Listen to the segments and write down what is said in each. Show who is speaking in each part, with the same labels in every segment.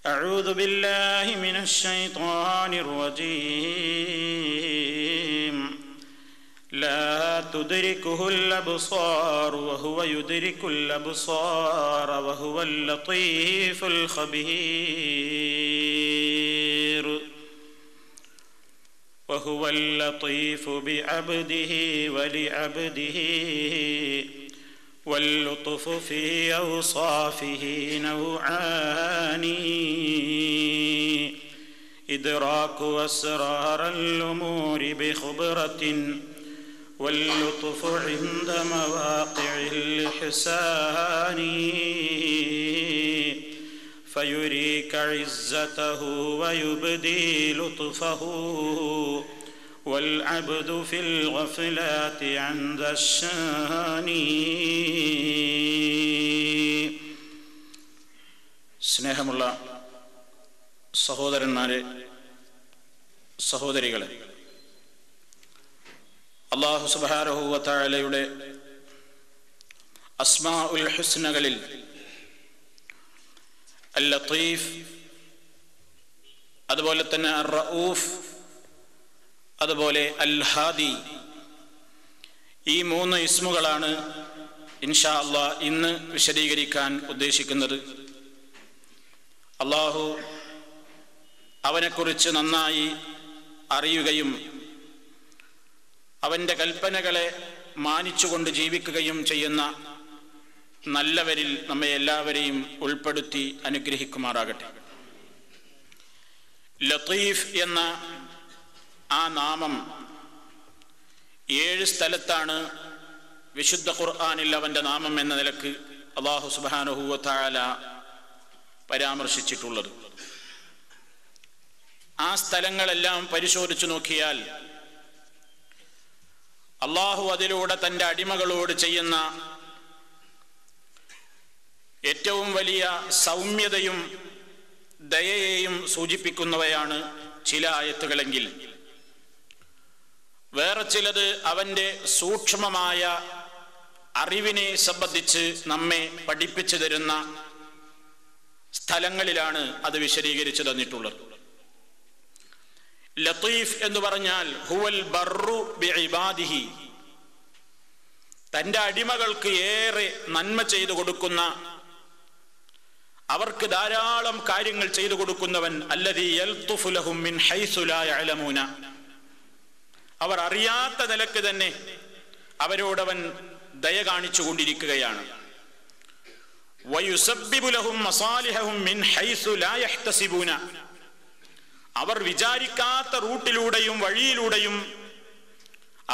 Speaker 1: أعوذ بالله من الشيطان الرجيم لا تدركه الأبصار وهو يدرك الأبصار وهو اللطيف الخبير وهو اللطيف بعبده ولعبده واللطف في أوصافه نوعان إدراك أسرار الأمور بخبرة واللطف عند مواقع الإحسان فيريك عزته ويبدي لطفه والعبد في الغفلات عند الشان. സ്നേഹമുള്ള സഹോദരന്മാരെ, സഹോദരികളെ, അല്ലാഹു സുബ്ഹാനഹു വ തആലയുടെ അസ്മാഉൽ ഹുസ്നകളിൽ അൽ ലത്തീഫ്, അതുപോലെ തന്നെ അർ റഊഫ്, അതുപോലെ അൽ ഹാദി, ഈ 3 ഇസ്മുകളാണ് ഇൻഷാ അല്ലാഹ് ഇന്ന് വിശദീകരിക്കാൻ ഉദ്ദേശിക്കുന്നത്. അല്ലാഹു അവനെക്കുറിച്ച് നന്നായി അറിയുകയും അവൻ്റെ കൽപ്പനകളെ മാനിച്ചുകൊണ്ട് ജീവിക്കുകയും ചെയ്യുന്ന നല്ലവരിൽ നമ്മെ എല്ലാവരെയും ഉൾപ്പെടുത്തി അനുഗ്രഹിക്കുമാറാകട്ടെ. ലത്തീഫ് എന്ന ആ നാമം 7 സ്ഥലത്താണ് വിശുദ്ധ ഖുർആനിൽ അവൻ്റെ നാമം എന്ന നിലക്ക് അല്ലാഹു സുബ്ഹാനഹു വ തആല പരാമർശിച്ചിട്ടുള്ളത്. ആ സ്ഥലങ്ങളെല്ലാം പരിശോധിച്ചു നോക്കിയാൽ അല്ലാഹു അതിലൂടെ തൻ്റെ അടിമകളോട് ചെയ്യുന്ന ഏറ്റവും വലിയ സൗമ്യതയും ദയയെയും സൂചിപ്പിക്കുന്നവയാണ് ചില ആയത്തുകളെങ്കിൽ, വേറെ ചിലത് അവൻ്റെ സൂക്ഷ്മമായ അറിവിനെ സംബന്ധിച്ച് നമ്മെ പഠിപ്പിച്ചു തരുന്ന സ്ഥലങ്ങളിലാണ് അത് വിശദീകരിച്ചു തന്നിട്ടുള്ളത്. ലത്തീഫ് എന്ന് പറഞ്ഞാൽ ഹുവൽ ബർറു ബിഇബാദിഹി, തൻ്റെ അടിമകൾക്ക് ഏറെ നന്മ ചെയ്തു കൊടുക്കുന്ന, അവർക്ക് ധാരാളം കാര്യങ്ങൾ ചെയ്തു കൊടുക്കുന്നവൻ. അല്ലദീ യൽതുഫു ലഹും മിൻ ഹൈസു ലാ യഅലമൂന, അവർ അറിയാത്ത നിലക്ക് തന്നെ അവരോടവൻ ദയ കാണിച്ചു കൊണ്ടിരിക്കുകയാണ്. വയുസബ്ബിബു ലഹും മസാലിഹഹും മിൻ ഹൈസു ലാ യഹ്തസിബൂന, അവർ വിചാരിക്കാത്ത റൂട്ടിലൂടെയും വഴിയിലൂടെയും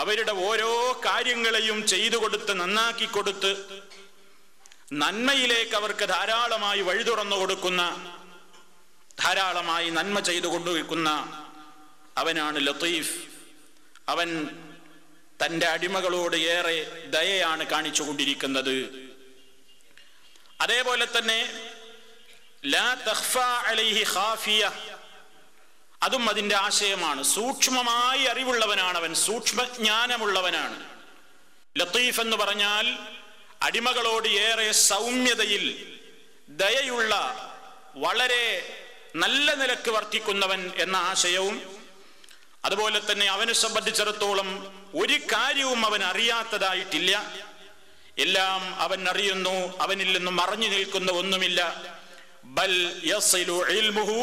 Speaker 1: അവരുടെ ഓരോ കാര്യങ്ങളെയും ചെയ്തു കൊടുത്ത് നന്നാക്കി കൊടുത്ത് നന്മയിലേക്ക് അവർക്ക് ധാരാളമായി വഴി തുറന്നു കൊടുക്കുന്ന, ധാരാളമായി നന്മ ചെയ്തു കൊണ്ടുവയ്ക്കുന്ന അവനാണ് ലത്തീഫ്. അവൻ തൻ്റെ അടിമകളോട് ഏറെ ദയയാണ് കാണിച്ചു കൊണ്ടിരിക്കുന്നത്. അതേപോലെ തന്നെ ലാ തഖ്ഫാ അലൈഹി ഖാഫിയ, അതും അതിൻ്റെ ആശയമാണ്. സൂക്ഷ്മമായി അറിവുള്ളവനാണ് അവൻ, സൂക്ഷ്മജ്ഞാനമുള്ളവനാണ്. ലത്തീഫ് എന്ന് പറഞ്ഞാൽ അടിമകളോട് ഏറെ സൗമ്യതയിൽ ദയയുള്ള, വളരെ നല്ല നിലക്ക് വർത്തിക്കുന്നവൻ എന്ന ആശയവും, അതുപോലെ തന്നെ അവനെ സംബന്ധിച്ചിടത്തോളം ഒരു കാര്യവും അവൻ അറിയാത്തതായിട്ടില്ല, എല്ലാം അവൻ അറിയുന്നു, അവനിൽ നിന്നും മറഞ്ഞു നിൽക്കുന്ന ഒന്നുമില്ല. ബൽ യസിലു ഇൽമുഹു,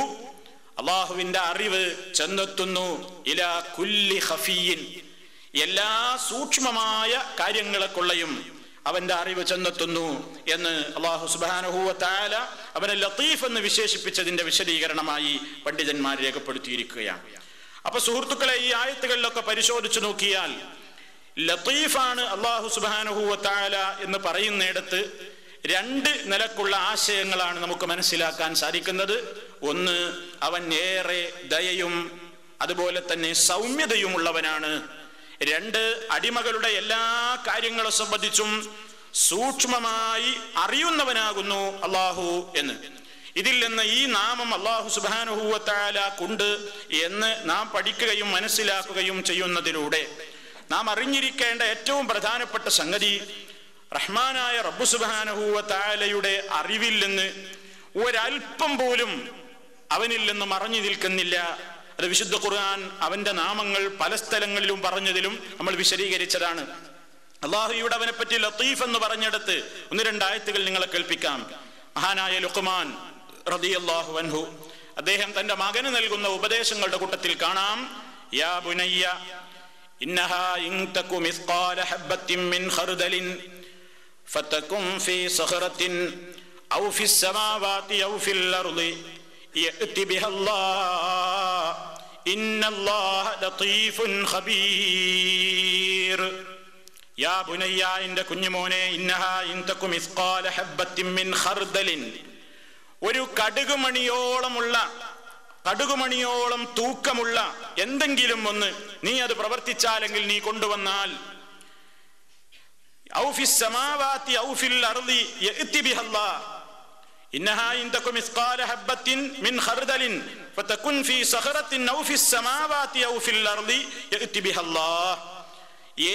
Speaker 1: അല്ലാഹുവിന്റെ അറിവ് ചെന്നെത്തുന്നു ഇലാ കുല്ലി ഖഫിയിൻ, എല്ലാ സൂക്ഷ്മമായ കാര്യങ്ങളെക്കൊള്ളയും അവന്റെ അറിവ് ചെന്നെത്തുന്നു എന്ന് അല്ലാഹു സുബ്ഹാനഹു വ തആല അവനെ ലത്തീഫ് എന്ന് വിശേഷിപ്പിച്ചതിന്റെ വിശദീകരണമായി പണ്ഡിതന്മാർ രേഖപ്പെടുത്തിയിരിക്കുകയാണ്. അപ്പൊ സുഹൃത്തുക്കളെ, ഈ ആയത്തുകളിലൊക്കെ പരിശോധിച്ചു നോക്കിയാൽ ലത്തീഫാണ് അല്ലാഹു സുബ്ഹാനഹു വ തആല എന്ന് പറയുന്നിടത്ത് 2 നിലക്കുള്ള ആശയങ്ങളാണ് നമുക്ക് മനസ്സിലാക്കാൻ സാധിക്കുന്നത്. ഒന്ന്, അവൻ ഏറെ ദയയും അതുപോലെ തന്നെ സൗമ്യതയുമുള്ളവനാണ്. 2, അടിമകളുടെ എല്ലാ കാര്യങ്ങളെ സംബന്ധിച്ചും സൂക്ഷ്മമായി അറിയുന്നവനാകുന്നു അല്ലാഹു എന്ന്. ഇതിൽ നിന്ന് ഈ നാമം അല്ലാഹു സുബ്ഹാനഹു വ തആല കൊണ്ട് എന്ന് നാം പഠിക്കുകയും മനസ്സിലാക്കുകയും ചെയ്യുന്നതിലൂടെ നാം അറിഞ്ഞിരിക്കേണ്ട ഏറ്റവും പ്രധാനപ്പെട്ട സംഗതി, റഹ്മാനായ റബ്ബ് സുബ്ഹാനഹു വ തആലയുടെ അറിവിൽ നിന്ന് ഒരൽപ്പം പോലും അവനിൽ നിന്ന് മറഞ്ഞു നിൽക്കുന്നില്ല. അത് വിശുദ്ധ ഖുർആൻ അവന്റെ നാമങ്ങൾ പല സ്ഥലങ്ങളിലും പറഞ്ഞതിലും നമ്മൾ വിശദീകരിച്ചതാണ്. അള്ളാഹു ഇവിടെ അവനെ പറ്റി ലത്തീഫ് എന്ന് പറഞ്ഞെടുത്ത് 1-2 ആയത്തുകൾ നിങ്ങളെ കേൾപ്പിക്കാം. മഹാനായ ലുഖ്മാൻ റളിയല്ലാഹു അൻഹു അദ്ദേഹം തന്റെ മകന് നൽകുന്ന ഉപദേശങ്ങളുടെ കൂട്ടത്തിൽ കാണാം, യാ ബുനയ്യ ഇന്നഹാ ഇൻ തകു മിസ്ഖാല ഹബ്ബത്തിൻ മിൻ ഖർദലിൻ ഫതകും ഫീ സഖറത്തിൻ ഔ ഫിസ് സമാവാതി ഔ ഫിൽ അർളി യഅതി ബിഹല്ലാഹ് ഇന്നല്ലാഹ ലതീഫുൻ ഖബീർ. യാ ബുനയ്യ എന്റെ കുഞ്ഞുമോനെ, ഇന്നഹാ ഇൻ തകു മിസ്ഖാല ഹബ്ബത്തിൻ മിൻ ഖർദലിൻ, ഒരു കടുകുമണിയോളം തൂക്കമുള്ള എന്തെങ്കിലും ഒന്ന് നീ അത് പ്രവർത്തിച്ചാലെങ്കിൽ നീ കൊണ്ടുവന്നാൽ, ഔ ഫിസ് സമാവാതി ഔ ഫിൽ അർളി യഅതി ബിഹല്ലാഹ് ഇന്നഹാ ഇൻ തകു മിസ്ഖാല ഹബ്ബത്തിൻ മിൻ ഖർദലിൻ ഫതകുൻ ഫീ സഖറത്തിൻ ഔ ഫിസ് സമാവാതി ഔ ഫിൽ അർളി യഅതി ബിഹല്ലാഹ്.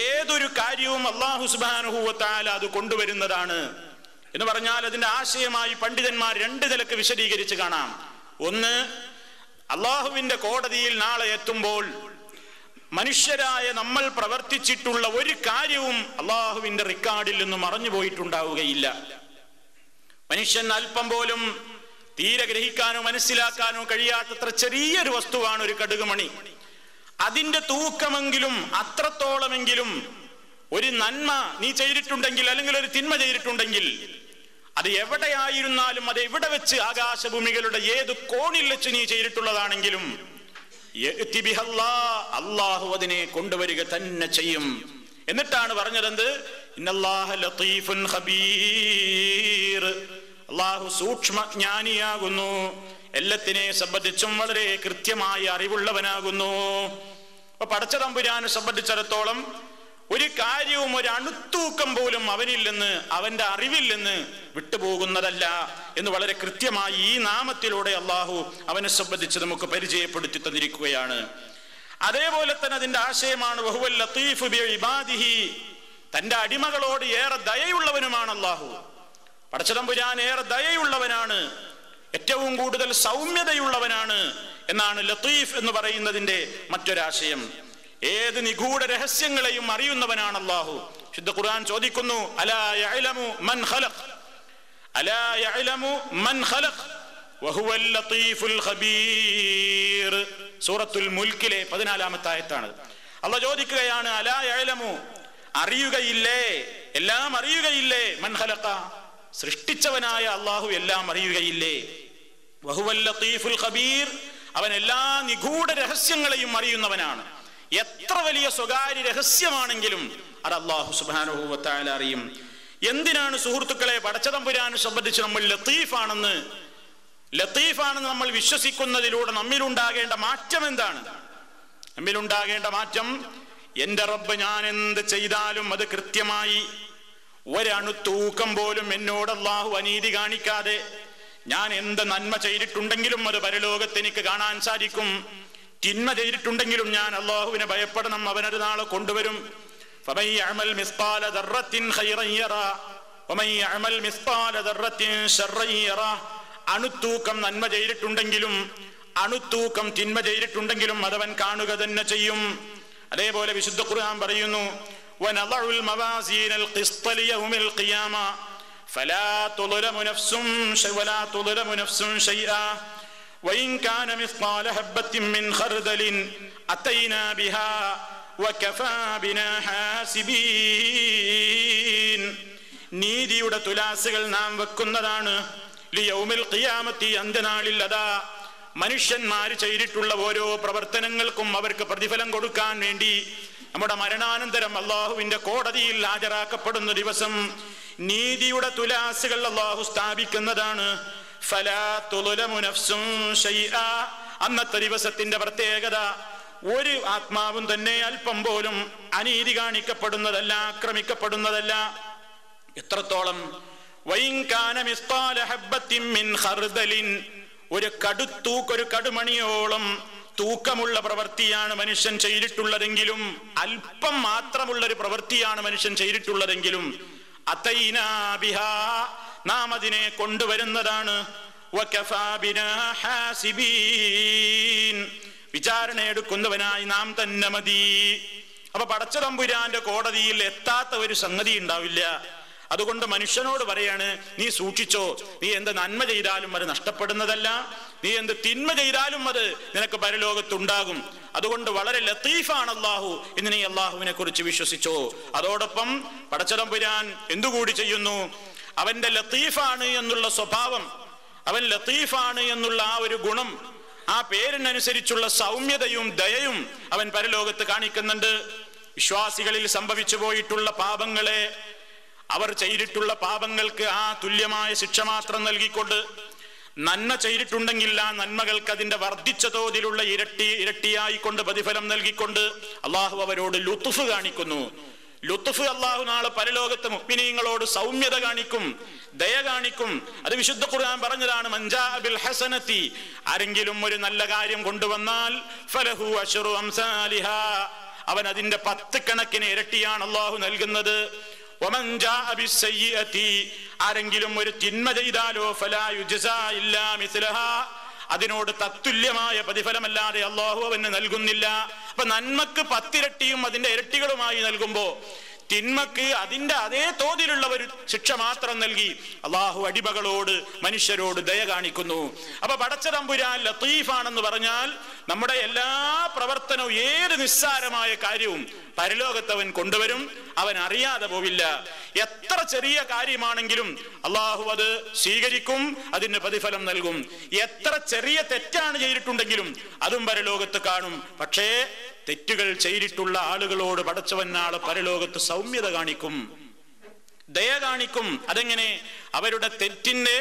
Speaker 1: ഏതൊരു കാര്യവും അല്ലാഹു സുബ്ഹാനഹു വ തആല അത് കൊണ്ടുവരുന്നതാണ് എന്ന് പറഞ്ഞാൽ അതിന്റെ ആശയമായി പണ്ഡിതന്മാർ 2 നിലക്ക് വിശദീകരിച്ച് കാണാം. ഒന്ന്, അള്ളാഹുവിന്റെ കോടതിയിൽ നാളെ എത്തുമ്പോൾ മനുഷ്യരായ നമ്മൾ പ്രവർത്തിച്ചിട്ടുള്ള ഒരു കാര്യവും അള്ളാഹുവിന്റെ റിക്കാർഡിൽ നിന്ന് മറഞ്ഞു പോയിട്ടുണ്ടാവുകയില്ല. മനുഷ്യൻ അല്പം പോലും തീരെ ഗ്രഹിക്കാനോ മനസ്സിലാക്കാനോ കഴിയാത്തത്ര ചെറിയൊരു വസ്തുവാണ് ഒരു കടുകുമണി. അതിന്റെ തൂക്കമെങ്കിലും അത്രത്തോളമെങ്കിലും ഒരു നന്മ നീ ചെയ്തിട്ടുണ്ടെങ്കിൽ, അല്ലെങ്കിൽ ഒരു തിന്മ ചെയ്തിട്ടുണ്ടെങ്കിൽ, അത് എവിടെയായിരുന്നാലും, അത് എവിടെ വെച്ച്, ആകാശഭൂമികളുടെ ഏത് കോണിൽ വെച്ച് നീ ചെയ്തിട്ടുള്ളതാണെങ്കിലും അല്ലാഹു അതിനെ കൊണ്ടുവരിക തന്നെ ചെയ്യും. എന്നിട്ടാണ് പറഞ്ഞതെന്ത്, ഇന്നല്ലാഹ ലതീഫുൻ ഖബീർ, അല്ലാഹു സൂക്ഷ്മജ്ഞാനിയാകുന്നു, എല്ലാത്തിനെ സംബന്ധിച്ചും വളരെ കൃത്യമായ അറിവുള്ളവനാകുന്നു. അപ്പൊ പടച്ച തമ്പുരാനെ സംബന്ധിച്ചിടത്തോളം ഒരു കാര്യവും ഒരു അണുത്തൂക്കം പോലും അവനിൽ നിന്ന്, അവന്റെ അറിവിൽ നിന്ന് വിട്ടുപോകുന്നതല്ല എന്ന് വളരെ കൃത്യമായി ഈ നാമത്തിലൂടെ അള്ളാഹു അവനെ സംബന്ധിച്ച് നമുക്ക് പരിചയപ്പെടുത്തി തന്നിരിക്കുകയാണ്. അതേപോലെ തന്നെ അതിന്റെ ആശയമാണ് വഹുവൽ ലതീഫു ബിഇബാദിഹി, തന്റെ അടിമകളോട് ഏറെ ദയയുള്ളവനുമാണ് അള്ളാഹു. പടച്ച തമ്പുരാൻ ഏറെ ദയയുള്ളവനാണ്, ഏറ്റവും കൂടുതൽ സൗമ്യതയുള്ളവനാണ് എന്നാണ് ലതീഫ് എന്ന് പറയുന്നതിന്റെ മറ്റൊരാശയം. ഏത് നിഗൂഢ രഹസ്യങ്ങളെയും അറിയുന്നവനാണ് അല്ലാഹു. ശുദ്ധ ഖുർആൻ ചോദിക്കുന്നു, അലാ യഅലമു മൻ ഖലഖ്, അലാ യഅലമു മൻ ഖലഖ് വഹുവൽ ലതീഫുൽ ഖബീർ. സൂറത്തുൽ മുൽക്കിലെ 14-ാമത്തെ ആയത്താണ്. അല്ലാഹു ചോദിക്കുകയാണ്, അലാ യഅലമു, അറിയുകയില്ലേ, എല്ലാം അറിയുകയില്ലേ, മൻ ഖലഖ, സൃഷ്ടിച്ചവനായ അല്ലാഹു എല്ലാം അറിയുകയില്ലേ, വഹുവൽ ലതീഫുൽ ഖബീർ, അവൻ എല്ലാ നിഗൂഢ രഹസ്യങ്ങളെയും അറിയുന്നവനാണ്. എത്ര വലിയ സ്വകാര്യ രഹസ്യമാണെങ്കിലും അത് അല്ലാഹു സുബ്ഹാനഹു വ തആല അറിയും. എന്തിനാണ് സുഹൃത്തുക്കളെ പടച്ച തമ്പുരാനെ സംബന്ധിച്ച് നമ്മൾ ലത്തീഫാണെന്ന് നമ്മൾ വിശ്വസിക്കുന്നതിലൂടെ നമ്മിലുണ്ടാകേണ്ട മാറ്റം എന്താണ്? നമ്മിലുണ്ടാകേണ്ട മാറ്റം, എന്റെ റബ്ബ് ഞാൻ എന്ത് ചെയ്താലും അത് കൃത്യമായി ഒരണുത്തൂക്കം പോലും എന്നോട് അല്ലാഹു അനീതി കാണിക്കാതെ, ഞാൻ എന്ത് നന്മ ചെയ്തിട്ടുണ്ടെങ്കിലും അത് പരലോകത്ത് എനിക്ക് കാണാൻ സാധിക്കും. തിന്മ ചെയ്തിട്ടുണ്ടെങ്കിലും ഞാൻ അല്ലാഹുവിനെ ഭയപ്പെടണം, അവനൊരു നാളെ കൊണ്ടുവരും. ഫമൻ യഅമൽ മിസ്ഖാല ദർറത്തിൻ ഖൈറൻ യറാ വമൻ യഅമൽ മിസ്ഖാല ദർറത്തിൻ ശർറൻ യറാ. അണുത്തൂക്കം നന്മ ചെയ്തിട്ടുണ്ടെങ്കിലും അണുത്തൂക്കം തിന്മ ചെയ്തിട്ടുണ്ടെങ്കിലും അതവൻ കാണുക തന്നെ ചെയ്യും. അതേപോലെ വിശുദ്ധ ഖുർആൻ പറയുന്നു, വനളഉൽ മവാസീനൽ ഖിസ്ത ലിയൗമിൽ ഖിയാമ ഫലാ തുളമു നഫ്സുൻ ശൈആ വഇൻ കാന മിസ്ഖാല ഹബ്ബത്തിൻ മിൻ ഖർദലിൻ അതൈനാ ബിഹാ വകഫാ ബിനാ ഹാസിബീൻ. നീതിയുടെ തുലാസുകൾ നാം വെക്കുന്നതാണ് ലിയൗമിൽ ഖിയാമത്തി, അന്ത്യനാളിൽ. അതാ മനുഷ്യന്മാര് ചെയ്തിട്ടുള്ള ഓരോ പ്രവർത്തനങ്ങൾക്കും അവർക്ക് പ്രതിഫലം കൊടുക്കാൻ വേണ്ടി നമ്മുടെ മരണാനന്തരം അള്ളാഹുവിന്റെ കോടതിയിൽ ഹാജരാക്കപ്പെടുന്ന ദിവസം നീതിയുടെ തുലാസുകൾ അള്ളാഹു സ്ഥാപിക്കുന്നതാണ്. ഫലാ തുളമു നഫ്സുൻ ശൈആ. അന്നത്തെ ദിവസത്തിന്റെ പ്രത്യേകത, ഒരു ആത്മാവും തന്നെ അല്പം പോലും അനീതി കാണിക്കപ്പെടുന്നതല്ല, ആക്രമിക്കപ്പെടുന്നതല്ല. എത്രത്തോളം? വഇൻ കാന മിസ്ഖാല ഹബ്ബത്തിൻ മിൻ ഖർദലിൻ, ഒരു കടുമണിയോളം തൂക്കമുള്ള പ്രവൃത്തിയാണ് മനുഷ്യൻ ചെയ്തിട്ടുള്ളതെങ്കിലും, അല്പം മാത്രമുള്ള ഒരു പ്രവൃത്തിയാണ് മനുഷ്യൻ ചെയ്തിട്ടുള്ളതെങ്കിലും, അതൈനാ ബിഹാ, നാം അതിനെ കൊണ്ടുവരുന്നതാണ്. വകഫാ ബിനാ ഹാസിബീൻ. വിചാരണ എടുക്കുന്നവനായി നാം തന്നെ മതി. അപ്പൊ പടച്ച തമ്പുരാന്റെ കോടതിയിൽ എത്താത്ത ഒരു സംഗതി ഉണ്ടാവില്ല. അതുകൊണ്ട് മനുഷ്യനോട് പറയാണ്, നീ സൂക്ഷിച്ചോ, നീ എന്ത് നന്മ ചെയ്താലും അത് നഷ്ടപ്പെടുന്നതല്ല, നീ എന്ത് തിന്മ ചെയ്താലും അത് നിനക്ക് പരലോകത്തുണ്ടാകും. അതുകൊണ്ട് വളരെ ലത്തീഫാണ് അള്ളാഹു എന്ന് നീ അള്ളാഹുവിനെ കുറിച്ച് വിശ്വസിച്ചോ. അതോടൊപ്പം പടച്ച തമ്പുരാൻ എന്തുകൂടി ചെയ്യുന്നു? അവന്റെ ലത്തീഫാണ് എന്നുള്ള സ്വഭാവം, അവൻ ലത്തീഫാണ് എന്നുള്ള ആ ഒരു ഗുണം, ആ പേരിനനുസരിച്ചുള്ള സൗമ്യതയും ദയയും അവൻ പരലോകത്ത് കാണിക്കുന്നുണ്ട്. വിശ്വാസികളിൽ സംഭവിച്ചു പോയിട്ടുള്ള പാപങ്ങളെ, അവർ ചെയ്തിട്ടുള്ള പാപങ്ങൾക്ക് ആ തുല്യമായ ശിക്ഷ മാത്രം നൽകിക്കൊണ്ട്, നന്മ ചെയ്തിട്ടുണ്ടെങ്കിൽ ആ നന്മകൾക്ക് അതിന്റെ വർദ്ധിച്ച തോതിലുള്ള ഇരട്ടിയായിക്കൊണ്ട് പ്രതിഫലം നൽകിക്കൊണ്ട് അള്ളാഹു അവരോട് ലുത്ഫ് കാണിക്കുന്നു. ലുത്ഫ് അള്ളാഹു നാളെ പരലോകത്ത് മുഅ്മിനീങ്ങളോട് സൗമ്യത കാണിക്കും, ദയ കാണിക്കും. അത് വിശുദ്ധ ഖുർആൻ പറഞ്ഞതാണ്. മൻജാ ബിൽ ഹസനതി, ആരെങ്കിലും ഒരു നല്ല കാര്യം കൊണ്ടുവന്നാൽ ഫലഹു അശ്റു അംസാലിഹാ, അവൻ അതിന്റെ 10 കണക്കിന് ഇരട്ടിയാണ് അള്ളാഹു നൽകുന്നത്. വമൻ ജാഅ ബിസ്സയ്യിഅതി, ആരെങ്കിലും ഒരു തിന്മ ചെയ്താലോ ഫലാ യുജ്സാ ഇല്ലാ മിസ്ലഹാ, അതിനോട് തത്തുല്യമായ പ്രതിഫലമല്ലാതെ അള്ളാഹു അവന് നൽകുന്നില്ല. അപ്പൊ നന്മക്ക് 10 ഇരട്ടിയും അതിന്റെ ഇരട്ടികളുമായി നൽകുമ്പോ തിന്മക്ക് അതിന്റെ അതേ തോതിലുള്ള ഒരു ശിക്ഷ മാത്രം നൽകി അള്ളാഹു അടിമകളോട്, മനുഷ്യരോട് ദയ കാണിക്കുന്നു. അപ്പൊ പടച്ച തമ്പുരാൻ ലത്തീഫാണെന്ന് പറഞ്ഞാൽ നമ്മുടെ എല്ലാ പ്രവർത്തനവും, ഏത് നിസ്സാരമായ കാര്യവും പരലോകത്തവൻ കൊണ്ടുവരും, അവൻ അറിയാതെ പോവില്ല. എത്ര ചെറിയ കാര്യമാണെങ്കിലും അള്ളാഹു അത് സ്വീകരിക്കും, അതിന് പ്രതിഫലം നൽകും. എത്ര ചെറിയ തെറ്റാണ് ചെയ്തിട്ടുണ്ടെങ്കിലും അതും പരലോകത്ത് കാണും. പക്ഷേ തെറ്റുകൾ ചെയ്തിട്ടുള്ള ആളുകളോട് പടച്ചവൻ നാളെ പരലോകത്ത് സൗമ്യത കാണിക്കും, ദയ കാണിക്കും. അതെങ്ങനെ? അവരുടെ തെറ്റിന്റെ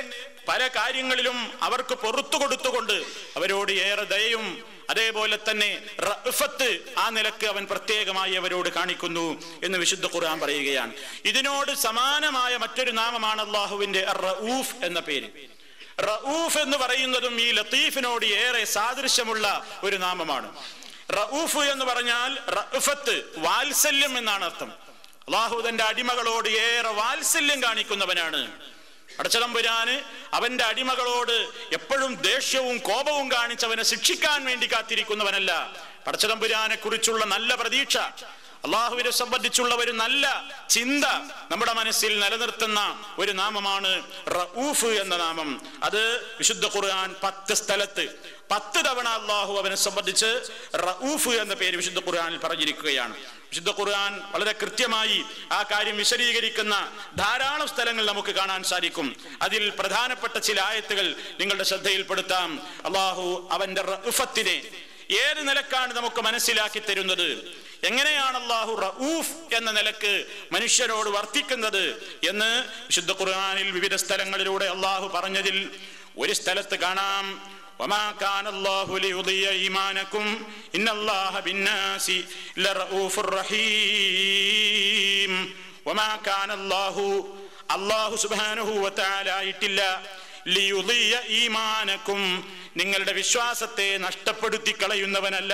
Speaker 1: പല കാര്യങ്ങളിലും അവർക്ക് പുറത്തു കൊടുത്തുകൊണ്ട് അവരോട് ഏറെ ദയയും അതേപോലെ തന്നെ റഅഫത്ത് ആ നിലക്ക് അവൻ പ്രത്യേകമായി അവരോട് കാണിക്കുന്നു എന്ന് വിശുദ്ധ ഖുർആൻ പറയുകയാണ്. ഇതിനോട് സമാനമായ മറ്റൊരു നാമമാണ് അല്ലാഹുവിന്റെ അർ-റഊഫ് എന്ന പേര്. റഊഫ് എന്ന് പറയുന്നതും ഈ ലത്തീഫിനോട് ഏറെ സാദൃശ്യമുള്ള ഒരു നാമമാണ്. റഊഫ് എന്ന് പറഞ്ഞാൽ റഅഫത്ത്, വാത്സല്യം എന്നാണ് അർത്ഥം. അല്ലാഹു തന്റെ അടിമകളോട് ഏറെ വാത്സല്യം കാണിക്കുന്നവനാണ്. പടച്ചതമ്പുരാന് അവന്റെ അടിമകളോട് എപ്പോഴും ദേഷ്യവും കോപവും കാണിച്ചവനെ ശിക്ഷിക്കാൻ വേണ്ടി കാത്തിരിക്കുന്നവനല്ല. പടച്ചതമ്പുരാനെ കുറിച്ചുള്ള നല്ല പ്രതീക്ഷ, അള്ളാഹുവിനെ സംബന്ധിച്ചുള്ള ഒരു നല്ല ചിന്ത നമ്മുടെ മനസ്സിൽ നിലനിർത്തുന്ന ഒരു നാമമാണ് റഊഫ് എന്ന നാമം. അത് വിശുദ്ധ ഖുർആൻ 10 സ്ഥലത്ത് 10 തവണ അള്ളാഹു അവനെ സംബന്ധിച്ച് റഊഫ് എന്ന പേര് വിശുദ്ധ ഖുർആനിൽ പറഞ്ഞിരിക്കുകയാണ്. വിശുദ്ധ ഖുർആൻ വളരെ കൃത്യമായി ആ കാര്യം വിശദീകരിക്കുന്ന ധാരാളം സ്ഥലങ്ങൾ നമുക്ക് കാണാൻ സാധിക്കും. അതിൽ പ്രധാനപ്പെട്ട ചില ആയത്തുകൾ നിങ്ങളുടെ ശ്രദ്ധയിൽപ്പെടുത്താം. അള്ളാഹു അവന്റെ റഊഫത്തിനെ ഏത് നിലക്കാണ് നമുക്ക് മനസ്സിലാക്കി തരുന്നത്, എങ്ങനെയാണ് അല്ലാഹു റഊഫ് എന്ന നിലക്ക് മനുഷ്യരോട് വർത്തിക്കുന്നത് എന്ന് വിശുദ്ധ ഖുർആനിൽ വിവിധ സ്ഥലങ്ങളിലൂടെ അള്ളാഹു പറഞ്ഞതിൽ ഒരു സ്ഥലത്ത് കാണാം. വമാ കാന അല്ലാഹു ലിയുദിയ ഈമാനകും ഇന്നല്ലാഹ ബിന്നാസി ലറഊഫുർ റഹീം. വമാ കാന അല്ലാഹു സുബ്ഹാനഹു വ തആല ആയിട്ടില്ല ലിയുദിയ ഈമാനകും, നിങ്ങളുടെ വിശ്വാസത്തെ നഷ്ടപ്പെടുത്തി കളയുന്നവനല്ല.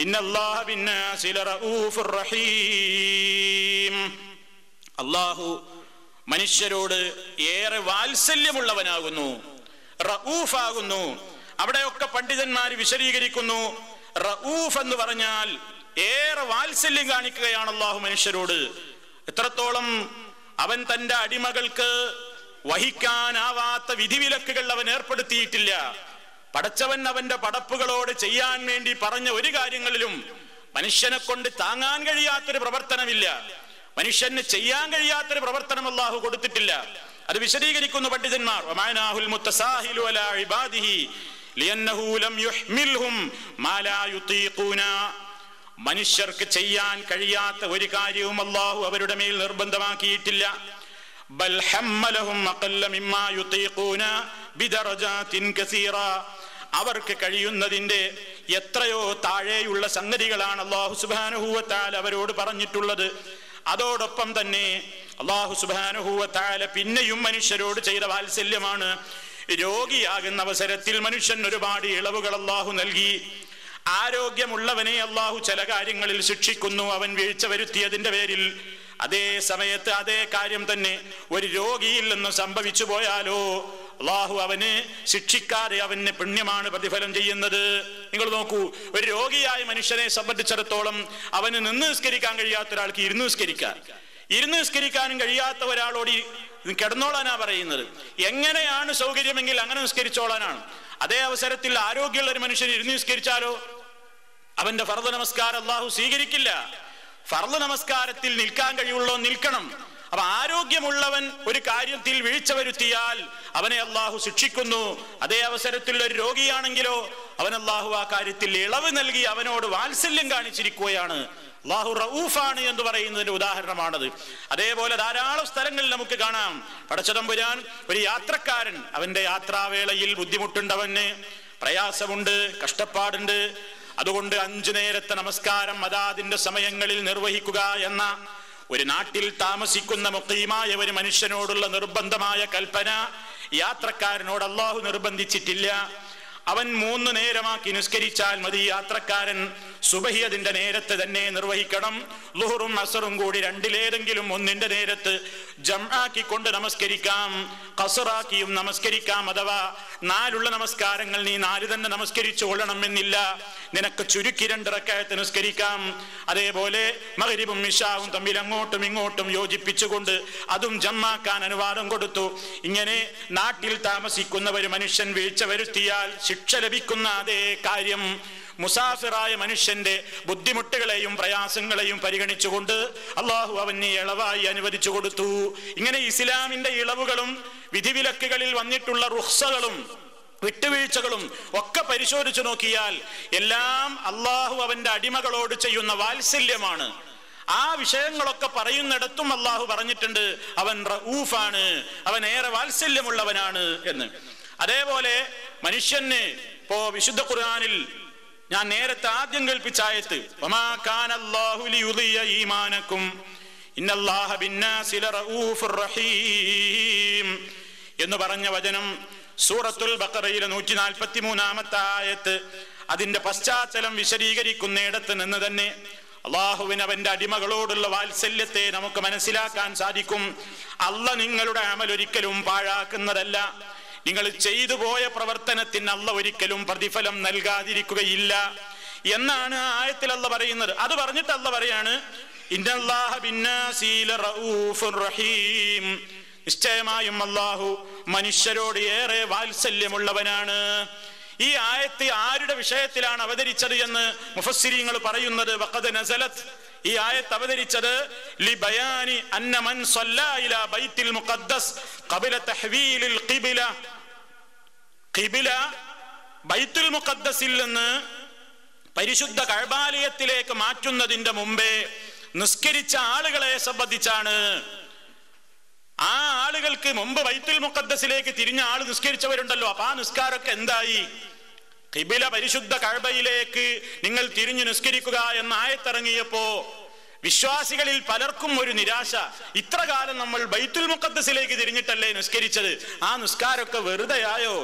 Speaker 1: ഇന്നല്ലാഹ ബിന്നാസി ലറഊഫുർ റഹീം. അല്ലാഹു മനുഷ്യരോട് ഏറെ വാത്സല്യമുള്ളവനാകുന്നു, റഊഫാകുന്നു. അവിടെയൊക്കെ പണ്ഡിതന്മാർ വിശദീകരിക്കുന്നു, റഊഫ് എന്ന് പറഞ്ഞാൽ ഏറെ വാത്സല്യം കാണിക്കുകയാണ് അല്ലാഹു മനുഷ്യരോട്. എത്രത്തോളം അവൻ തന്റെ അടിമകൾക്ക് വഹിക്കാനാവാത്ത വിധിവിലക്കുകൾ അവൻ ഏർപ്പെടുത്തിയിട്ടില്ല. പടച്ചവൻ അവന്റെ പടപ്പുകളോട് ചെയ്യാൻ വേണ്ടി പറഞ്ഞ ഒരു കാര്യങ്ങളിലും മനുഷ്യനെ കൊണ്ട് താങ്ങാൻ കഴിയാത്തൊരു പ്രവർത്തനമില്ല, മനുഷ്യന് ചെയ്യാൻ കഴിയാത്തൊരു പ്രവർത്തനം അല്ലാഹു കൊടുത്തിട്ടില്ല. അത് വിശദീകരിക്കുന്നു പണ്ഡിതന്മാർ. വമാനാഹുൽ മുത്തസാഹിലു അലാ ഇബാദിഹി ലിയന്നഹു ലം യുഹ്മിൽഹും മാ ലാ യുതീഖൂന. മനുഷ്യർക്ക് ചെയ്യാൻ കഴിയാത്ത ഒരു കാര്യവും അല്ലാഹു അവരുടെ മേൽ നിർബന്ധമാക്കിയിട്ടില്ല. ബൽ ഹമ്മലഹും അഖല്ല മിമ്മാ യുതീഖൂന ബിദറജാതിൻ കസീറ. അവർക്ക് കഴിയുന്നതിന്റെ എത്രയോ താഴെയുള്ള സംഗതികളാണ് അല്ലാഹു സുബ്ഹാനഹു വ തആല അവരോട് പറഞ്ഞിട്ടുള്ളത്. അതോടൊപ്പം തന്നെ അല്ലാഹു സുബ്ഹാനഹു വ തആല പിന്നെയും മനുഷ്യരോട് ചെയ്ത വാത്സല്യമാണ്. രോഗിയാകുന്ന അവസരത്തിൽ മനുഷ്യൻ ഒരുപാട് ഇളവുകൾ അല്ലാഹു നൽകി. ആരോഗ്യമുള്ളവനെ അല്ലാഹു ചില കാര്യങ്ങളിൽ ശിക്ഷിക്കുന്നു, അവൻ വീഴ്ച വരുത്തിയതിന്റെ പേരിൽ. അതേ സമയത്ത് അതേ കാര്യം തന്നെ ഒരു രോഗിയിൽ നിന്ന് സംഭവിച്ചു പോയാലോ അള്ളാഹു അവന് ശിക്ഷിക്കാതെ അവന് പുണ്യമാണ് പ്രതിഫലം ചെയ്യുന്നത്. നിങ്ങൾ നോക്കൂ, ഒരു രോഗിയായ മനുഷ്യനെ സംബന്ധിച്ചിടത്തോളം അവന് നിന്ന് നിസ്കരിക്കാൻ കഴിയാത്ത ഒരാൾക്ക് ഇരുന്ന് നിസ്കരിക്കാനും കഴിയാത്ത ഒരാളോട് കിടന്നോളാനാ പറയുന്നത്. എങ്ങനെയാണ് സൗകര്യമെങ്കിൽ അങ്ങനെ നിസ്കരിച്ചോളാനാണ്. അതേ അവസരത്തിൽ ആരോഗ്യമുള്ള ഒരു മനുഷ്യൻ ഇരുന്ന് നിസ്കരിച്ചാലോ അവന്റെ ഫർദ് നമസ്കാരം അള്ളാഹു സ്വീകരിക്കില്ല. ഫർദ് നമസ്കാരത്തിൽ നിൽക്കാൻ കഴിയുള്ളോ നിൽക്കണം. അപ്പൊ ആരോഗ്യമുള്ളവൻ ഒരു കാര്യത്തിൽ വീഴ്ച വരുത്തിയാൽ അവനെ അള്ളാഹു ശിക്ഷിക്കുന്നു. അതേ അവസരത്തിൽ ഒരു രോഗിയാണെങ്കിലോ അവൻ അള്ളാഹു ആ കാര്യത്തിൽ ഇളവ് നൽകി അവനോട് വാത്സല്യം കാണിച്ചിരിക്കുകയാണ്. അള്ളാഹു റഊഫാണ് എന്ന് പറയുന്നതിന്റെ ഉദാഹരണമാണത്. അതേപോലെ ധാരാളം സ്ഥലങ്ങളിൽ നമുക്ക് കാണാം. പടച്ചതമ്പുരാൻ ഒരു യാത്രക്കാരൻ, അവന്റെ യാത്രാവേളയിൽ ബുദ്ധിമുട്ടുണ്ടവന്, പ്രയാസമുണ്ട്, കഷ്ടപ്പാടുണ്ട്. അതുകൊണ്ട് 5 നേരത്തെ നമസ്കാരം അതാതിന്റെ സമയങ്ങളിൽ നിർവഹിക്കുക എന്ന ഒരു നാട്ടിൽ താമസിക്കുന്ന മുഖീമായ ഒരു മനുഷ്യനോടുള്ള നിർബന്ധമായ കൽപ്പന യാത്രക്കാരനോട് അള്ളാഹു നിർബന്ധിച്ചിട്ടില്ല. അവൻ 3 നേരമാക്കി നിസ്കരിച്ചാൽ മതി. യാത്രക്കാരൻ സുബഹി അതിന്റെ നേരത്തെ തന്നെ നിർവഹിക്കണം. ളുഹറും അസറും കൂടി 2-ലേതെങ്കിലും 1-ന്റെ നേരത്ത് ജംആക്കിക്കൊണ്ട് നമസ്കരിക്കാം, ഖസറാക്കിയും നമസ്കരിക്കാം. അഥവാ 4 നമസ്കാരങ്ങൾ നീ 4 തന്നെ നമസ്കരിച്ചു കൊള്ളണമെന്നില്ല. നിനക്ക് ചുരുക്കി 2 റക്അത്ത് നിസ്കരിക്കാം. അതേപോലെ മഗ്രിബും ഇശാവും തമ്മിൽ അങ്ങോട്ടും ഇങ്ങോട്ടും യോജിപ്പിച്ചുകൊണ്ട് അതും ജംആക്കാൻ അനുവാദം കൊടുത്തു. ഇങ്ങനെ നാട്ടിൽ താമസിക്കുന്ന ഒരു മനുഷ്യൻ വീഴ്ച വരുത്തിയാൽ ശിക്ഷ ലഭിക്കുന്ന അതേ കാര്യം മുസാഫിറായ മനുഷ്യന്റെ ബുദ്ധിമുട്ടുകളെയും പ്രയാസങ്ങളെയും പരിഗണിച്ചുകൊണ്ട് അള്ളാഹു അവന് ഇളവായി അനുവദിച്ചു കൊടുത്തു. ഇങ്ങനെ ഇസ്ലാമിന്റെ ഇളവുകളും വിധിവിലക്കുകളിൽ വന്നിട്ടുള്ള റുഖ്സകളും വിട്ടുവീഴ്ചകളും ഒക്കെ പരിശോധിച്ചു നോക്കിയാൽ എല്ലാം അള്ളാഹു അവന്റെ അടിമകളോട് ചെയ്യുന്ന വാത്സല്യമാണ്. ആ വിഷയങ്ങളൊക്കെ പറയുന്നിടത്തും അള്ളാഹു പറഞ്ഞിട്ടുണ്ട് അവൻ റഊഫാണ്, അവൻ ഏറെ വാത്സല്യമുള്ളവനാണ് എന്ന്. അതേപോലെ മനുഷ്യന് ഇപ്പോ വിശുദ്ധ ഖുർആനിൽ ഞാൻ നേരത്തെ ആദ്യം കേൾപ്പിച്ച ആയത്ത് വമാ കാനല്ലാഹു ലിയുദിയ ഈമാനക്കും ഇന്നല്ലാഹ ബിന്നാസി ലറഊഫുർ റഹീം എന്ന് പറഞ്ഞ വചനം സൂറത്തുൽ ബഖറയിലെ 143-ാമത്തെ ആയത്ത് അതിന്റെ പശ്ചാത്തലം വിശദീകരിക്കുന്നിടത്ത് നിന്ന് തന്നെ അള്ളാഹുവിന് അവന്റെ അടിമകളോടുള്ള വാത്സല്യത്തെ നമുക്ക് മനസ്സിലാക്കാൻ സാധിക്കും. അല്ലാഹ് നിങ്ങളുടെ അമൽ ഒരിക്കലും പാഴാക്കുന്നതല്ല. നിങ്ങൾ ചെയ്തു പോയ പ്രവർത്തനത്തിന് അല്ലാഹ് ഒരിക്കലും പ്രതിഫലം നൽകാതിരിക്കുകയില്ല എന്നാണ് ആ ആയത്തിൽ അല്ലാഹ് പറയുന്നത്. അത് പറഞ്ഞിട്ട് അല്ലാഹ് പറയാണ് ഇന്നല്ലാഹ ബിന്നാസി ലറഊഫുർ റഹീം, നിശ്ചയമായും അല്ലാഹു മനുഷ്യരോട് ഏറെ വാത്സല്യമുള്ളവനാണ്. ഈ ആയത്ത് ആരുടെ വിഷയത്തിലാണ് അവതരിച്ചത് എന്ന് മുഫസ്സിരീങ്ങൾ പറയുന്നത് വഖദ് നസലത്, ഈ ആയത്ത് അവതരിച്ചത് ലിബയാനി അന്ന മൻ സല്ലാ ഇലാ ബൈത്തുൽ മുഖദ്ദസ് ഖബല തഹ്വീലിൽ ഖിബല ബൈത്തുൽ മുഖദ്ദസിൽ നിന്ന് പരിശുദ്ധ കഅബാലയത്തിലേക്ക് മാറ്റുന്നതിന്റെ മുമ്പേ നിസ്കരിച്ച ആളുകളെ സംബന്ധിച്ചാണ്. ആ ആളുകൾക്ക് മുമ്പ് ബൈത്തുൽ മുഖദ്ദസിലേക്ക് തിരിഞ്ഞ ആള് നിസ്കരിച്ചവരുണ്ടല്ലോ, അപ്പൊ ആ നിസ്കാരമൊക്കെ എന്തായി? ഖിബല പരിശുദ്ധ കഅബയിലേക്ക് നിങ്ങൾ തിരിഞ്ഞു നിസ്കരിക്കുക എന്ന ആയത്തിറങ്ങിയപ്പോ വിശ്വാസികളിൽ പലർക്കും ഒരു നിരാശ. ഇത്ര കാലം നമ്മൾ ബൈത്തുൽ മുഖദ്ദസിലേക്ക് തിരിഞ്ഞിട്ടല്ലേ നിസ്കരിച്ചത്, ആ നിസ്കാരമൊക്കെ വെറുതെയായോ,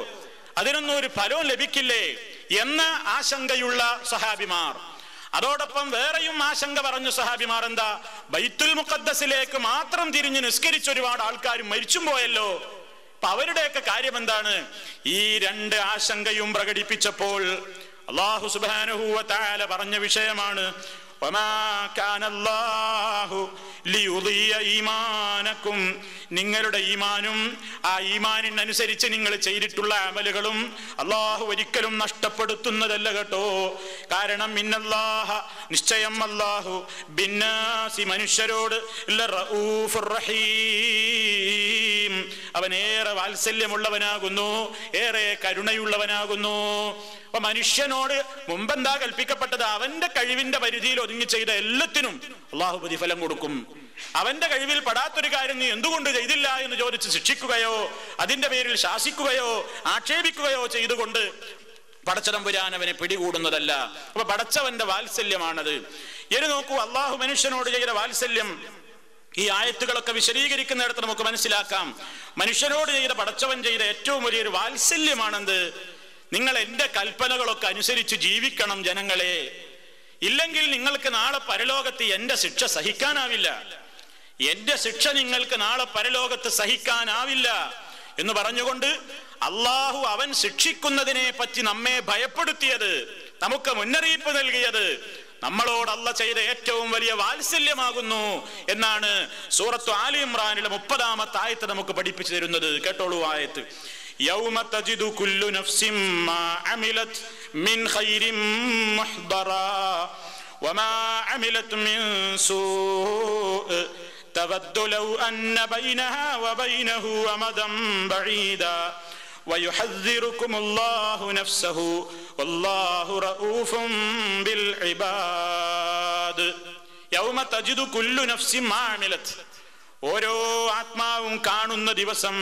Speaker 1: അതിനൊന്നും ഒരു ഫലവും ലഭിക്കില്ലേ എന്ന ആശങ്കയുള്ള സഹാബിമാർ. അതോടൊപ്പം വേറെയും ആശങ്ക പറഞ്ഞു സഹാബിമാർ. എന്താ? ബൈത്തുൽ മുഖദ്ദസിലേക്ക് മാത്രം തിരിഞ്ഞ് നിസ്കരിച്ച ഒരുപാട് ആൾക്കാർ മരിച്ചും പോയല്ലോ, അപ്പൊ അവരുടെയൊക്കെ കാര്യം എന്താണ്? ഈ 2 ആശങ്കയും പ്രകടിപ്പിച്ചപ്പോൾ അല്ലാഹു സുബ്ഹാനഹു വ തആല പറഞ്ഞ വിഷയമാണ് വമാ കാനല്ലാഹു ലിയുദിയ ഈമാനക്കും, നിങ്ങളുടെ ഈമാനും ആ ഈമാനിനനുസരിച്ച് നിങ്ങൾ ചെയ്തിട്ടുള്ള അമലുകളും അല്ലാഹു ഒരിക്കലും നഷ്ടപ്പെടുത്തുന്നതല്ല കേട്ടോ. കാരണം ഇന്നല്ലാഹ, നിശ്ചയം അല്ലാഹു ബിന്നാസി, മനുഷ്യരോട് ലറഊഫുർ റഹീം, അവൻ ഏറെ വാത്സല്യമുള്ളവനാകുന്നു, ഏറെ കരുണയുള്ളവനാകുന്നു. അപ്പൊ മനുഷ്യനോട് മുമ്പെന്താ കൽപ്പിക്കപ്പെട്ടത്? അവന്റെ കഴിവിന്റെ പരിധിയിൽ ഒതുങ്ങി ചെയ്ത എല്ലാത്തിനും അള്ളാഹു പ്രതിഫലം കൊടുക്കും. അവന്റെ കഴിവിൽ പെടാത്തൊരു കാര്യം നീ എന്തുകൊണ്ട് ചെയ്തില്ല എന്ന് ചോദിച്ച് ശിക്ഷിക്കുകയോ അതിന്റെ പേരിൽ ശാസിക്കുകയോ ആക്ഷേപിക്കുകയോ ചെയ്തുകൊണ്ട് പടച്ചതമ്പുരാൻ അവനെ പിടികൂടുന്നതല്ല. അപ്പൊ പടച്ചവന്റെ വാത്സല്യമാണത്. ഇനി നോക്കൂ, അള്ളാഹു മനുഷ്യനോട് ചെയ്ത വാത്സല്യം ഈ ആയത്തുകളൊക്കെ വിശദീകരിക്കുന്നിടത്ത് നമുക്ക് മനസ്സിലാക്കാം. മനുഷ്യനോട് ചെയ്ത പടച്ചവൻ ചെയ്ത ഏറ്റവും വലിയൊരു വാത്സല്യമാണെന്ത്? നിങ്ങൾ എന്റെ കൽപ്പനകളൊക്കെ അനുസരിച്ച് ജീവിക്കണം ജനങ്ങളെ, ഇല്ലെങ്കിൽ നിങ്ങൾക്ക് നാളെ പരലോകത്ത് എന്റെ ശിക്ഷ സഹിക്കാനാവില്ല. എന്റെ ശിക്ഷ നിങ്ങൾക്ക് നാളെ പരലോകത്ത് സഹിക്കാനാവില്ല എന്ന് പറഞ്ഞുകൊണ്ട് അള്ളാഹു അവൻ ശിക്ഷിക്കുന്നതിനെ പറ്റി നമ്മെ ഭയപ്പെടുത്തിയത്, നമുക്ക് മുന്നറിയിപ്പ് നൽകിയത് നമ്മളോട് അല്ലാഹ് ചെയ്ത ഏറ്റവും വലിയ വാത്സല്യമാകുന്നു എന്നാണ് സൂറത്തു ആലി ഇമ്രാനിലെ 30-ാമത്തെ ആയത്ത് നമുക്ക് പഠിപ്പിച്ചു തരുന്നത്. കേട്ടോളൂ ആയത്ത്. യൗമ തജിദു കുല്ലു നഫ്സിൻ മാ അമിലത് മിൻ ഖൈരിൻ മുഹ്ദറാ വമാ അമിലത് മിൻ സൂഅ തവദ്ദു ലൗ അന്ന ബൈനഹാ വബൈനഹു അമദൻ ബഈദാ വയുഹദ്ദിറുകുമുല്ലാഹു നഫ്സഹു വല്ലാഹു റഊഫും ബിൽ ഇബാദ്. യൗമ തജിദു കുല്ലു നഫ്സിൻ മാ അമിലത്, ഓരോ ആത്മാവും കാണുന്ന ദിവസം,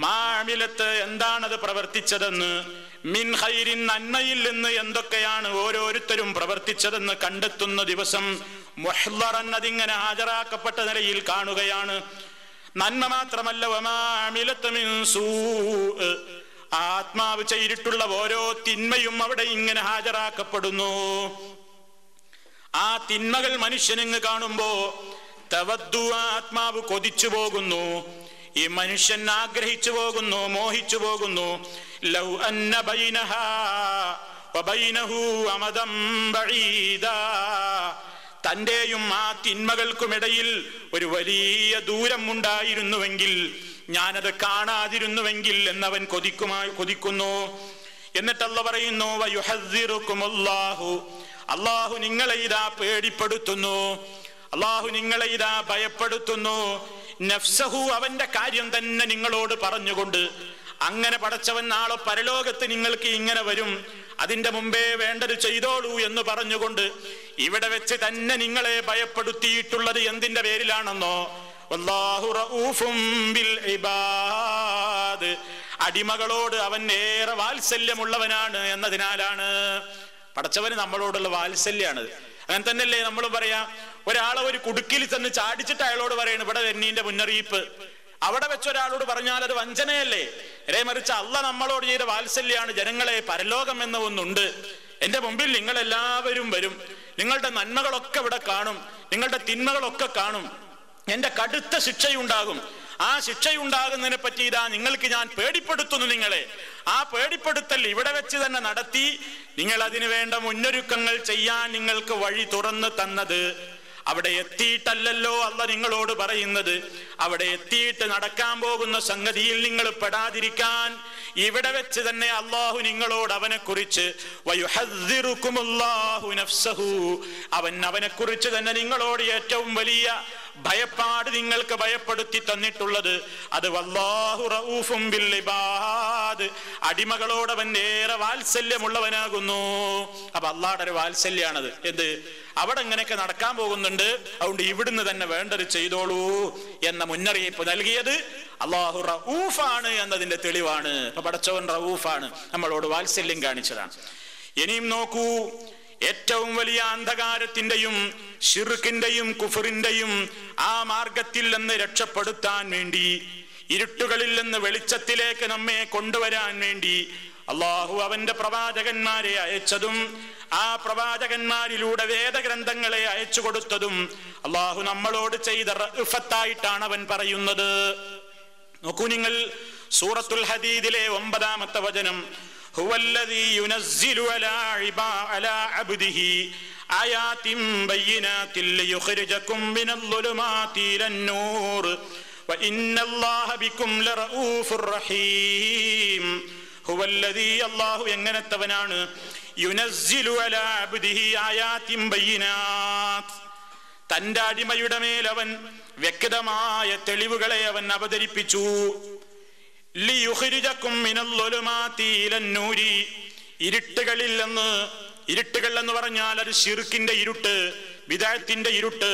Speaker 1: മാ അമിലത്ത് എന്താണത് പ്രവർത്തിച്ചതെന്ന്, മിൻ ഖൈരിൻ നന്മയിൽ നിന്ന് എന്തൊക്കെയാണ് ഓരോരുത്തരും പ്രവർത്തിച്ചതെന്ന് കണ്ടെത്തുന്ന ദിവസം, മുഹ്ളറൻ അതിങ്ങനെ ഹാജരാക്കപ്പെട്ട നിലയിൽ കാണുകയാണ്. നന്മ മാത്രമല്ല, വമാ അമിലത്ത് മിൻ സൂഅ, ആത്മാവ് ചെയ്തിട്ടുള്ള ഓരോ തിന്മയും അവിടെ ഇങ്ങനെ ഹാജരാക്കപ്പെടുന്നു. ആ തിന്മകൾ മനുഷ്യനിങ്ങ് കാണുമ്പോ തവദ്ദു, ആത്മാവ് കൊതിച്ചു പോകുന്നു, ഈ മനുഷ്യൻ ആഗ്രഹിച്ചു പോകുന്നു, മോഹിച്ചു പോകുന്നു. ലൗ അന്ന ബൈനഹാ വബൈനഹു അമദൻ ബഈദാ, തന്റെയും ആ തിന്മകൾക്കുമിടയിൽ ഒരു വലിയ ദൂരം ഉണ്ടായിരുന്നുവെങ്കിൽ, ഞാനത് കാണാതിരുന്നുവെങ്കിൽ എന്നവൻ കൊതിക്കുന്നു. എന്നിട്ട് അല്ലാഹ് പറയുന്നു, വയുഹദ്ദിറുകുമുല്ലാഹു, അല്ലാഹു നിങ്ങളെ ഇതാ പേടിപ്പെടുത്തുന്നു, അല്ലാഹു നിങ്ങളെ ഇതാ ഭയപ്പെടുത്തുന്നു. നഫ്സഹു, അവന്റെ കാര്യം തന്നെ നിങ്ങളോട് പറഞ്ഞുകൊണ്ട്, അങ്ങനെ പടച്ചവൻ നാളെ പരലോകത്ത് നിങ്ങൾക്ക് ഇങ്ങനെ വരും, അതിന്റെ മുമ്പേ വേണ്ടത് ചെയ്തോളൂ എന്ന് പറഞ്ഞുകൊണ്ട് ഇവിടെ വെച്ച് തന്നെ നിങ്ങളെ ഭയപ്പെടുത്തിയിട്ടുള്ളത് എന്തിന്റെ പേരിലാണെന്നോ, വല്ലാഹു റഊഫും ബിൽ ഇബാദ്, അടിമകളോട് അവൻ ഏറെ വാത്സല്യമുള്ളവനാണ് എന്നതിനാലാണ്. പടച്ചവന് നമ്മളോടുള്ള വാത്സല്യാണ്. അങ്ങനെ തന്നെയല്ലേ നമ്മൾ പറയാ, ഒരാളെ ഒരു കുടുക്കിൽ ചെന്ന് ചാടിച്ചിട്ട് അയാളോട് പറയണം ഇവിടെ എന്നീന്റെ മുന്നറിയിപ്പ്. അവിടെ വെച്ചൊരാളോട് പറഞ്ഞാൽ അത് വഞ്ചനയല്ലേ? ഇതേ മറിച്ച് അല്ലാഹ് നമ്മളോട് ചെയ്ത വാത്സല്യാണ്. ജനങ്ങളെ, പരലോകം എന്ന ഒന്നുണ്ട്, എന്റെ മുമ്പിൽ നിങ്ങളെല്ലാവരും വരും, നിങ്ങളുടെ നന്മകളൊക്കെ ഇവിടെ കാണും, നിങ്ങളുടെ തിന്മകളൊക്കെ കാണും, എന്റെ കടുത്ത ശിക്ഷയുണ്ടാകും. ആ ശിക്ഷയുണ്ടാകുന്നതിനെ പറ്റി ഇതാ നിങ്ങൾക്ക് ഞാൻ പേടിപ്പെടുത്തുന്നു നിങ്ങളെ. ആ പേടിപ്പെടുത്തൽ ഇവിടെ വെച്ച് തന്നെ നടത്തി നിങ്ങൾ അതിനു വേണ്ട മുന്നൊരുക്കങ്ങൾ ചെയ്യാൻ നിങ്ങൾക്ക് വഴി തുറന്നു തന്നത്. അവിടെ എത്തിയിട്ടല്ലല്ലോ അല്ലാഹ് നിങ്ങളോട് പറയുന്നത്. അവിടെ എത്തിയിട്ട് നടക്കാൻ പോകുന്ന സംഗതിയിൽ നിങ്ങൾ പെടാതിരിക്കാൻ ഇവിടെ വെച്ച് തന്നെ അല്ലാഹു നിങ്ങളോട് അവനെ കുറിച്ച് വയുഹദ്ദിറുകുമുല്ലാഹു നഫ്സഹു, അവനെ കുറിച്ച് തന്നെ നിങ്ങളോട് ഏറ്റവും വലിയ ഭയപ്പാട് നിങ്ങൾക്ക് ഭയപ്പെടുത്തി തന്നിട്ടുള്ളത്. അത് വല്ലാഹു റഊഫും ബിൽ ഇബാദ്, അടിമകളോട് അവൻ ഏറെ വാത്സല്യമുള്ളവനാകുന്നു. അപ്പൊ അല്ലാഹുടെ ഒരു വാത്സല്യാണത്. എന്ത്? അവിടെ ഇങ്ങനെയൊക്കെ നടക്കാൻ പോകുന്നുണ്ട്, അതുകൊണ്ട് ഇവിടുന്ന് തന്നെ വേണ്ടത് ചെയ്തോളൂ എന്ന മുന്നറിയിപ്പ് നൽകിയത് അല്ലാഹു റഊഫാണ് എന്നതിന്റെ തെളിവാണ്. അപ്പൊ പടച്ചവൻ റഊഫാണ്, നമ്മളോട് വാത്സല്യം കാണിച്ചതാണ്. ഇനിയും നോക്കൂ, ഏറ്റവും വലിയ അന്ധകാരത്തിന്റെയും ശിർക്കിന്റെയും കുഫറിന്റെയും ആ മാർഗത്തിൽ നിന്ന് രക്ഷപ്പെടുത്താൻ വേണ്ടി, ഇരുട്ടുകളിൽ നിന്ന് വെളിച്ചത്തിലേക്ക് നമ്മെ കൊണ്ടുവരാൻ വേണ്ടി അല്ലാഹു അവന്റെ പ്രവാചകന്മാരെ അയച്ചതും ആ പ്രവാചകന്മാരിലൂടെ വേദഗ്രന്ഥങ്ങളെ അയച്ചു കൊടുത്തതും അല്ലാഹു നമ്മളോട് ചെയ്ത റഅഫത്തായിട്ടാണ് അവൻ പറയുന്നത്. നോക്കൂ നിങ്ങൾ, സൂറത്തുൽ ഹദീദിലെ 9-ാമത്തെ വചനം, ഹുവല്ലദീ യുനസ്സിലു അലാ അബ്ദിഹി ആയാതിൻ ബയ്യിനാതിൻ ലിയുഖ്രിജകും മിനൽ-ളുലുമാതി ഇലൻ-നൂർ വഇന്നല്ലാഹ ബികും ലറഊഫുർ റഹീം. ഹുവല്ലദീ, അല്ലാഹു എങ്ങനത്തവനാണ്, യുനസ്സിലു അലാ അബ്ദിഹി ആയാതിൻ ബയ്യിനാത്, തന്റെ അടിമയുടെ മേൽ അവൻ വ്യക്തമായ തെളിവുകളെ അവൻ അവതരിപ്പിച്ചു. ലിയുഖ്രിജകും മിനൽ-ളുലുമാതി ഇലൻ-നൂരി, ഇരുട്ടുകളിൽ നിന്ന്, ഇരുട്ടുകൾ എന്ന് പറഞ്ഞാൽ അത് ശിർക്കിന്റെ ഇരുട്ട്, ബിദ്അത്തിന്റെ ഇരുട്ട്,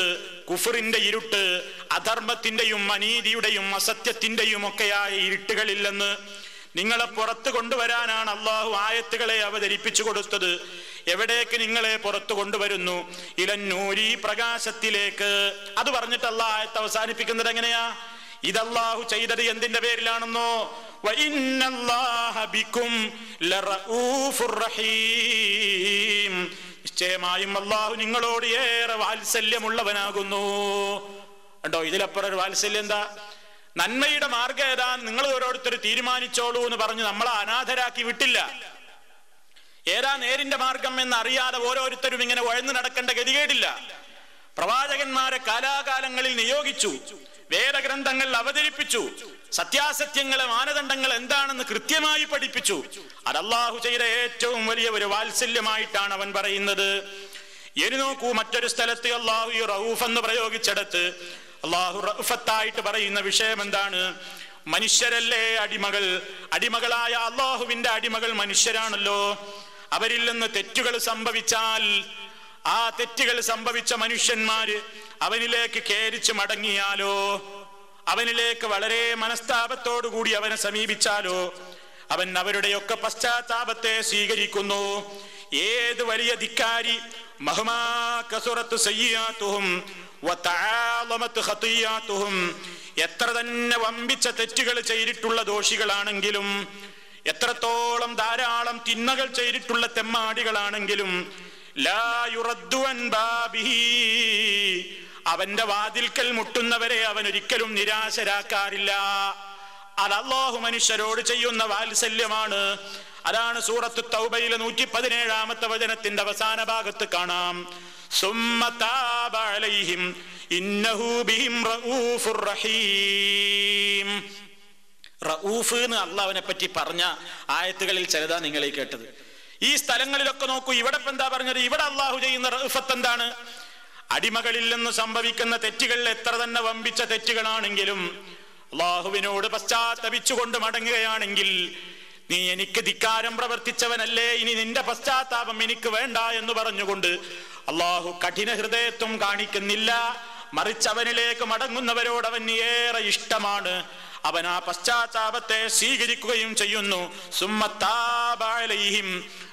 Speaker 1: കുഫറിന്റെ ഇരുട്ട്, അധർമ്മത്തിന്റെയും അനീതിയുടെയും അസത്യത്തിന്റെയും ഒക്കെയായ ഇരുട്ടുകളിൽ നിന്ന് നിങ്ങളെ പുറത്തു കൊണ്ടുവരാനാണ് അല്ലാഹു ആയത്തുകളെ അവതരിപ്പിച്ചു കൊടുത്തത്. എവിടേക്ക് നിങ്ങളെ പുറത്തു കൊണ്ടുവരുന്നു? ഇലന്നൂരി, പ്രകാശത്തിലേക്ക്. അത് പറഞ്ഞിട്ട് അല്ലാഹു ആയത്ത് അവസാനിപ്പിക്കുന്നത് എങ്ങനെയാ? ഇതല്ലാഹു ചെയ്തത് എന്തിന്റെ പേരിലാണെന്നോ, വഇന്നല്ലാഹ ബികും ലറഊഫുർ റഹീം, നിശ്ചയമായും അല്ലാഹു നിങ്ങളോട് ഏറെ വാത്സല്യമുള്ളവനാകുന്നു. കണ്ടോ, ഇതിലപ്പുറം ഒരു വാത്സല്യം എന്താ? നന്മയുടെ മാർഗം ഏതാ നിങ്ങൾ ഓരോരുത്തർ തീരുമാനിച്ചോളൂ എന്ന് പറഞ്ഞ് നമ്മളെ അനാഥരാക്കി വിട്ടില്ല. ഏതാ നേരിന്റെ മാർഗം എന്നറിയാതെ ഓരോരുത്തരും ഇങ്ങനെ ഉഴന്നു നടക്കേണ്ട ഗതികേടില്ല. പ്രവാചകന്മാരെ കാലാകാലങ്ങളിൽ നിയോഗിച്ചു, വേദഗ്രന്ഥങ്ങൾ അവതരിപ്പിച്ചു, സത്യാസത്യങ്ങളെ മാനദണ്ഡങ്ങൾ എന്താണെന്ന് കൃത്യമായി പഠിപ്പിച്ചു. അത് അല്ലാഹു ചെയ്ത ഏറ്റവും വലിയ ഒരു വാത്സല്യമായിട്ടാണ് അവൻ പറയുന്നത്. ഇനി നോക്കൂ, മറ്റൊരു സ്ഥലത്ത് അല്ലാഹു ഈ റഊഫ് എന്ന് പ്രയോഗിച്ചെടുത്ത് അല്ലാഹു റഊഫത്തായിട്ട് പറയുന്ന വിഷയം എന്താണ്? മനുഷ്യരല്ലേ അടിമകൾ, അടിമകളായ അല്ലാഹുവിന്റെ അടിമകൾ മനുഷ്യരാണല്ലോ. അവരിൽ നിന്ന് തെറ്റുകൾ സംഭവിച്ചാൽ ആ തെറ്റുകൾ സംഭവിച്ച മനുഷ്യന്മാര് അവനിലേക്ക് ഖേദിച്ച് മടങ്ങിയാലോ, അവനിലേക്ക് വളരെ മനസ്താപത്തോടു കൂടി അവനെ സമീപിച്ചാലോ അവൻ അവരുടെയൊക്കെ പശ്ചാത്താപത്തെ സ്വീകരിക്കുന്നു. ഏത് വലിയ ധിക്കാരി മഹ്മാ കസുറത്ത് സയ്യിആതുഹും വതആലമത് ഖതിയാതുഹും, എത്ര തന്നെ വമ്പിച്ച തെറ്റുകൾ ചെയ്തിട്ടുള്ള ദോഷികളാണെങ്കിലും, എത്രത്തോളം ധാരാളം തിന്മകൾ ചെയ്തിട്ടുള്ള തെമ്മാടികളാണെങ്കിലും, ലാ യുറദ്ദു അൻ ബാബിഹി, അവന്റെ വാതിൽക്കൽ മുട്ടുന്നവരെ അവൻ ഒരിക്കലും നിരാശരാക്കാറില്ല. അത് അല്ലാഹു മനുഷ്യരോട് ചെയ്യുന്ന വാത്സല്യമാണ്. അതാണ് സൂറത്തു തൗബയിലെ 117-ാമത്തെ വചനത്തിന്റെ അവസാന ഭാഗത്ത് കാണാം, സുമ്മ താബ അലൈഹിം ഇന്നഹു ബിഹിം റഊഫുർ റഹീം. റഊഫ് എന്ന് അള്ളാഹുവിനെ പറ്റി പറഞ്ഞ ആയത്തുകളിൽ ചിലതാ നിങ്ങളീ കേട്ടത്. ഈ സ്ഥലങ്ങളിലൊക്കെ നോക്കൂ, ഇവിടെ എന്താ പറഞ്ഞത്? ഇവിടെ അള്ളാഹു ചെയ്യുന്ന റഊഫത്ത് എന്താണ്? അടിമകളിൽ നിന്ന് സംഭവിക്കുന്ന തെറ്റുകൾ എത്ര തന്നെ വമ്പിച്ച തെറ്റുകളാണെങ്കിലും അള്ളാഹുവിനോട് പശ്ചാത്തപിച്ചുകൊണ്ട് മടങ്ങുകയാണെങ്കിൽ, നീ എനിക്ക് ധിക്കാരം പ്രവർത്തിച്ചവനല്ലേ, ഇനി നിന്റെ പശ്ചാത്താപം എനിക്ക് വേണ്ട എന്ന് പറഞ്ഞുകൊണ്ട് അള്ളാഹു കഠിന ഹൃദയത്വം കാണിക്കുന്നില്ല. മറിച്ച് അവനിലേക്ക് മടങ്ങുന്നവരോട് അവന് ഏറെ ഇഷ്ടമാണ്. അവൻ ആ പശ്ചാത്താപത്തെ സ്വീകരിക്കുകയും ചെയ്യുന്നു. സുമ്മത്താബ അലൈഹിം,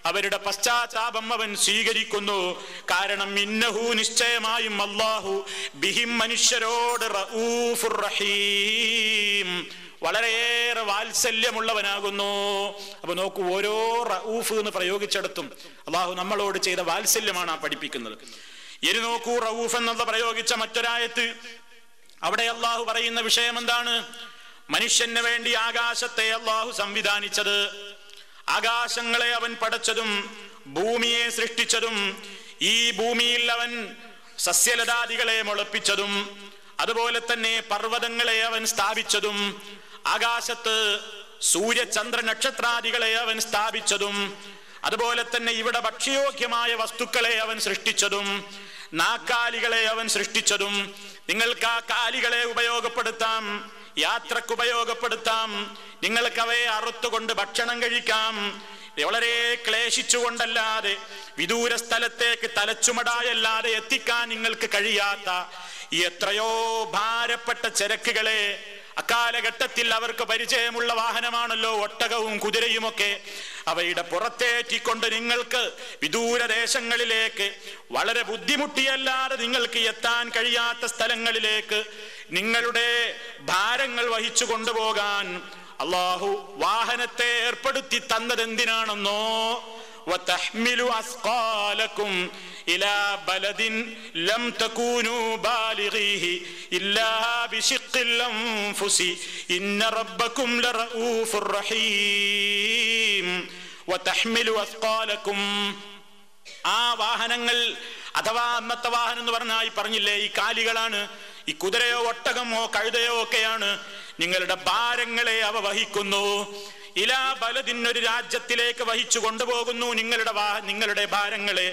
Speaker 1: അവരുടെ പശ്ചാത്താപം അവൻ സ്വീകരിക്കുന്നു. കാരണം ഇന്നഹു, നിശ്ചയമായും അല്ലാഹു ബിഹിം, മനുഷ്യരോട് റഊഫുർ റഹീം, വളരെയേറെ വാത്സല്യമുള്ളവനാകുന്നു. അപ്പൊ നോക്കൂ, ഓരോ റഊഫ് എന്ന് പ്രയോഗിച്ചെടുത്തും അല്ലാഹു നമ്മളോട് ചെയ്ത വാത്സല്യമാണ് ആ പഠിപ്പിക്കുന്നത്. ഇനി നോക്കൂ, റഊഫ് എന്നുള്ള പ്രയോഗിച്ച മറ്റൊരായത്ത്, അവിടെ അല്ലാഹു പറയുന്ന വിഷയം എന്താണ്? മനുഷ്യന് വേണ്ടി ആകാശത്തെ അല്ലാഹു സംവിധാനിച്ചത്, ആകാശങ്ങളെ അവൻ പടച്ചതും ഭൂമിയെ സൃഷ്ടിച്ചതും, ഈ ഭൂമിയിൽ അവൻ സസ്യലതാദികളെ മുളപ്പിച്ചതും, അതുപോലെ തന്നെ പർവ്വതങ്ങളെ അവൻ സ്ഥാപിച്ചതും, ആകാശത്ത് സൂര്യചന്ദ്ര നക്ഷത്രാദികളെ അവൻ സ്ഥാപിച്ചതും, അതുപോലെ തന്നെ ഇവിടെ ഭക്ഷ്യയോഗ്യമായ വസ്തുക്കളെ അവൻ സൃഷ്ടിച്ചതും, നാക്കാലികളെ അവൻ സൃഷ്ടിച്ചതും. നിങ്ങൾക്ക് ആ കാലികളെ ഉപയോഗപ്പെടുത്താം, യാത്രക്ക് ഉപയോഗപ്പെടുത്താം, നിങ്ങൾക്ക് അവയെ അറുത്തുകൊണ്ട് ഭക്ഷണം കഴിക്കാം. വളരെ ക്ലേശിച്ചുകൊണ്ടല്ലാതെ, വിദൂര സ്ഥലത്തേക്ക് തലച്ചുമടായല്ലാതെ എത്തിക്കാൻ നിങ്ങൾക്ക് കഴിയാത്ത എത്രയോ ഭാരപ്പെട്ട ചരക്കുകളെ, അക്കാലഘട്ടത്തിൽ അവർക്ക് പരിചയമുള്ള വാഹനമാണല്ലോ ഒട്ടകവും കുതിരയുമൊക്കെ, അവയുടെ പുറത്തേറ്റിക്കൊണ്ട് നിങ്ങൾക്ക് വിദൂരദേശങ്ങളിലേക്ക്, വളരെ ബുദ്ധിമുട്ടിയല്ലാതെ നിങ്ങൾക്ക് എത്താൻ കഴിയാത്ത സ്ഥലങ്ങളിലേക്ക് നിങ്ങളുടെ ഭാരങ്ങൾ വഹിച്ചു കൊണ്ടുപോകാൻ അല്ലാഹു വാഹനത്തെ ഏർപ്പെടുത്തി തന്നത് എന്തിനാണെന്നോ? വതഹ്മിലു അസ്ഖാലകും ഇലാ ബലദിൻ ലം തകൂനു ബാലിഗീഹി ഇല്ലാ ബിശിഖിൽ അൻഫുസി ഇന്ന റബ്ബകും ലറഊഫുർ റഹീം. വതഹ്മിലു അസ്ഖാലകും, ആ വാഹനങ്ങൾ അഥവാ അന്നത്തെ വാഹനം എന്ന് പറഞ്ഞാൽ പറഞ്ഞില്ലേ, ഈ കാലികളാണ്, ഈ കുതിരയോ ഒട്ടകമോ കഴുതയോ ഒക്കെയാണ്. നിങ്ങളുടെ ഭാരങ്ങളെ അവ വഹിക്കുന്നു. ഇലാ ബലദിൻ, ഒരു രാജ്യത്തിലേക്ക് വഹിച്ചു കൊണ്ടുപോകുന്നു നിങ്ങളുടെ ഭാരങ്ങളെ.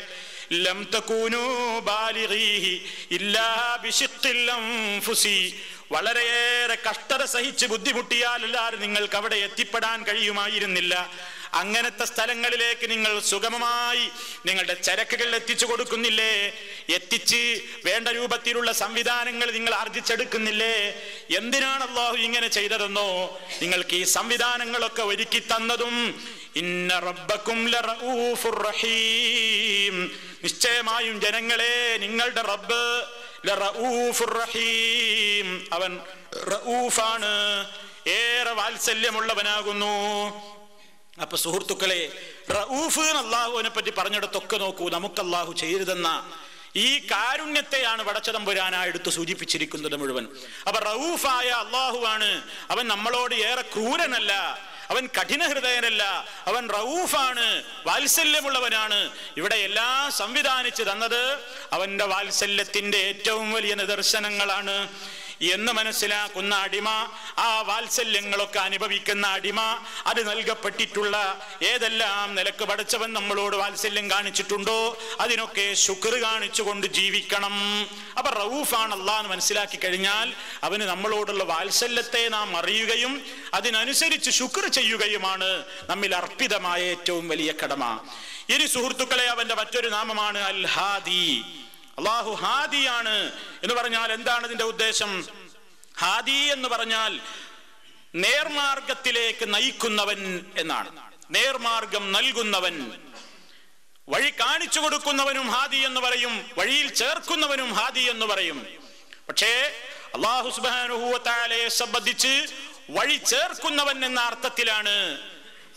Speaker 1: ലം തകൂനു ബാലിഗീഹി ഇല്ലാ ബിശിഖിൽ അൻഫുസി, വളരെയേറെ കഷ്ടത സഹിച്ച് ബുദ്ധിമുട്ടിയാലല്ലാതെ നിങ്ങൾക്ക് അവിടെ എത്തിപ്പെടാൻ കഴിയുമായിരുന്നില്ല. അങ്ങനത്തെ സ്ഥലങ്ങളിലേക്ക് നിങ്ങൾ സുഗമമായി നിങ്ങളുടെ ചരക്കുകൾ എത്തിച്ചു കൊടുക്കുന്നില്ലേ? എത്തിച്ച് വേണ്ട രൂപത്തിലുള്ള സംവിധാനങ്ങൾ നിങ്ങൾ ആർജിച്ചെടുക്കുന്നില്ലേ? എന്തിനാണ് അല്ലാഹു ഇങ്ങനെ ചെയ്തതെന്നോ? നിങ്ങൾക്ക് ഈ സംവിധാനങ്ങളൊക്കെ ഒരുക്കി തന്നതും ഇന്ന റബ്ബകും ലറഊഫുർ റഹീം, നിശ്ചയമായും ജനങ്ങളെ നിങ്ങളുടെ റബ്ബ് ലറഊഫുർ റഹീം, അവൻ റഊഫാണ്, ഏറെ വാത്സല്യമുള്ളവനാകുന്നു. അപ്പൊ സുഹൃത്തുക്കളെ, റഊഫ് അല്ലാഹുവിനെ പറ്റി പറഞ്ഞിടത്തൊക്കെ നോക്കൂ, നമുക്ക് അല്ലാഹു ചെയ്തു തന്ന ഈ കാരുണ്യത്തെയാണ് പടച്ചതമ്പുരാനായി എടുത്ത് സൂചിപ്പിച്ചിരിക്കുന്നത് മുഴുവൻ. അപ്പൊ റഊഫായ അള്ളാഹുവാണ്. അവൻ നമ്മളോട് ഏറെ ക്രൂരനല്ല, അവൻ കഠിന ഹൃദയനല്ല, അവൻ റഊഫാണ്, വാത്സല്യമുള്ളവനാണ്. ഇവിടെ എല്ലാം സംവിധാനിച്ചു തന്നത് അവന്റെ വാത്സല്യത്തിന്റെ ഏറ്റവും വലിയ നിദർശനങ്ങളാണ് എന്ന് മനസ്സിലാക്കുന്ന അടിമ, ആ വാത്സല്യങ്ങളൊക്കെ അനുഭവിക്കുന്ന അടിമ, അത് നൽകപ്പെട്ടിട്ടുള്ള ഏതെല്ലാം നിലക്ക് പടച്ചവൻ നമ്മളോട് വാത്സല്യം കാണിച്ചിട്ടുണ്ടോ അതിനൊക്കെ ശുക്ർ കാണിച്ചുകൊണ്ട് ജീവിക്കണം. അപ്പൊ റഊഫാണ് അല്ലാഹ് എന്ന് മനസ്സിലാക്കി കഴിഞ്ഞാൽ അവന് നമ്മളോടുള്ള വാത്സല്യത്തെ നാം അറിയുകയും അതിനനുസരിച്ച് ശുക്ർ ചെയ്യുകയുമാണ് നമ്മിൽ അർപ്പിതമായ ഏറ്റവും വലിയ കടമ. ഇനി സുഹൃത്തുക്കളെ, അവന്റെ മറ്റൊരു നാമമാണ് അൽ ഹാദി. അള്ളാഹു ഹാദിയാണ് എന്ന് പറഞ്ഞാൽ എന്താണ് അതിന്റെ ഉദ്ദേശം? ഹാദി എന്ന് പറഞ്ഞാൽ നേർമാർഗത്തിലേക്ക് നയിക്കുന്നവൻ എന്നാണ്. നേർമാർഗം നൽകുന്നവൻ, വഴി കാണിച്ചു കൊടുക്കുന്നവനും ഹാദി എന്ന് പറയും, വഴിയിൽ ചേർക്കുന്നവനും ഹാദി എന്ന് പറയും. പക്ഷേ അല്ലാഹു സുബ്ഹാനഹു വ തആലയെ സംബന്ധിച്ച് വഴി ചേർക്കുന്നവൻ എന്ന അർത്ഥത്തിലാണ്.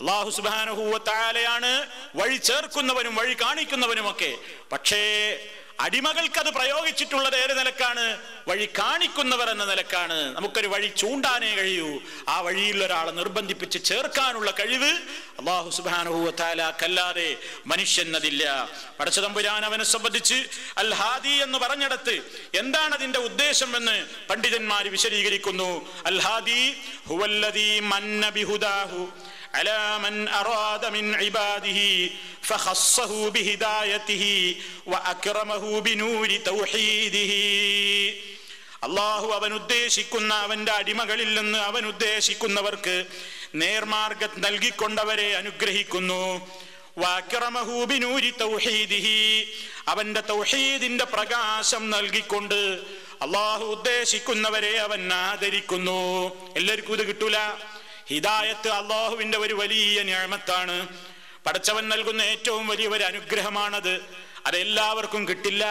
Speaker 1: അല്ലാഹു സുബ്ഹാനഹു വ തആലയാണ് വഴി ചേർക്കുന്നവനും വഴി കാണിക്കുന്നവനുമൊക്കെ. പക്ഷേ അടിമകൾക്ക് അത് പ്രയോഗിച്ചിട്ടുള്ളത് ഏത് നിലക്കാണ്? വഴി കാണിക്കുന്നവർ എന്ന നിലക്കാണ്. നമുക്കൊരു വഴി ചൂണ്ടാനേ കഴിയൂ, ആ വഴിയിൽ ഒരാളെ നിർബന്ധിപ്പിച്ച് ചേർക്കാനുള്ള കഴിവ് അല്ലാഹു സുബ്ഹാനഹു വ തആലക്കല്ലാതെ മനുഷ്യനതില്ല. പടച്ചതമ്പുരാൻ അവനെ സംബന്ധിച്ച് അൽ ഹാദി എന്ന് പറഞ്ഞിടത്ത് എന്താണ് അതിന്റെ ഉദ്ദേശം എന്ന് പണ്ഡിതന്മാർ വിശദീകരിക്കുന്നു. അൽ ഹാദി ഹുവല്ലദീ മന്ന ബിഹുദാഹു على من أراد من عباده فخصه بهدايته وأكرمه بنور توحيده. അള്ളാഹു അവൻ ഉദ്ദേശിക്കുന്ന അവന്റെ അടിമകളിൽ നിന്ന് അവൻ ഉദ്ദേശിക്കുന്നവർക്ക് നേർമാർഗം നൽകിക്കൊണ്ടവരെ അനുഗ്രഹിക്കുന്നു. വഅക്റമഹു ബിനൂരി തൗഹീദിഹി, അവന്റെ തൗഹീദിന്റെ പ്രകാശം നൽകിക്കൊണ്ട് അള്ളാഹു ഉദ്ദേശിക്കുന്നവരെ അവൻ ആദരിക്കുന്നു. എല്ലാവർക്കും ഇത് കിട്ടൂല. ഹിദായത്ത് അള്ളാഹുവിന്റെ ഒരു വലിയ നിഅമത്താണ്. പടച്ചവൻ നൽകുന്ന ഏറ്റവും വലിയ ഒരു അനുഗ്രഹമാണത്. അതെല്ലാവർക്കും കിട്ടില്ല.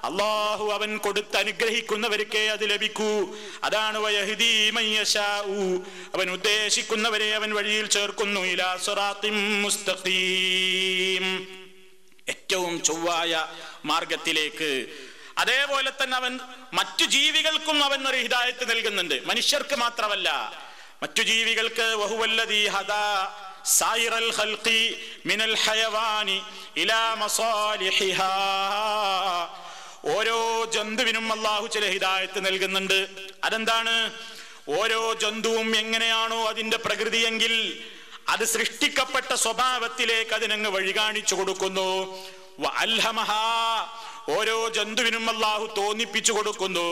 Speaker 1: അള്ളാഹു അവൻ കൊടുത്ത് അനുഗ്രഹിക്കുന്നവർക്കേ അത് ലഭിക്കൂ. അതാണ് വയഹ്ദീ മൻ യശാഉ, അവൻ ഉദ്ദേശിക്കുന്നവരെ അവൻ വഴിയിൽ ചേർക്കുന്നു. ഇലാ സിറാത്തിൻ മുസ്തഖീം, ഏറ്റവും ചൊവ്വായ മാർഗത്തിലേക്ക്. അതേപോലെ തന്നെ അവൻ മറ്റു ജീവികൾക്കും അവൻ ഒരു ഹിദായത്ത് നൽകുന്നുണ്ട്, മനുഷ്യർക്ക് മാത്രമല്ല മറ്റു ജീവികൾക്ക്. വഹുവല്ലദീ ഹദാ സായിറൽ ഖൽഖി മിനൽ ഹയവാനി ഇലാ മസാലിഹിഹാ, ഓരോ ജന്തുവിനും അല്ലാഹു ചില ഹിദായത്ത് നൽകുന്നുണ്ട്. അതെന്താണ്? ഓരോ ജന്തുവും എങ്ങനെയാണോ അതിന്റെ പ്രകൃതിയെങ്കിൽ അത് സൃഷ്ടിക്കപ്പെട്ട സ്വഭാവത്തിലേക്ക് അതിനങ്ങ് വഴി കാണിച്ചു കൊടുക്കുന്നു. വഅൽഹമഹാ, ഓരോ ജന്തുവിനും അല്ലാഹു തോന്നിപ്പിച്ചു കൊടുക്കുന്നു.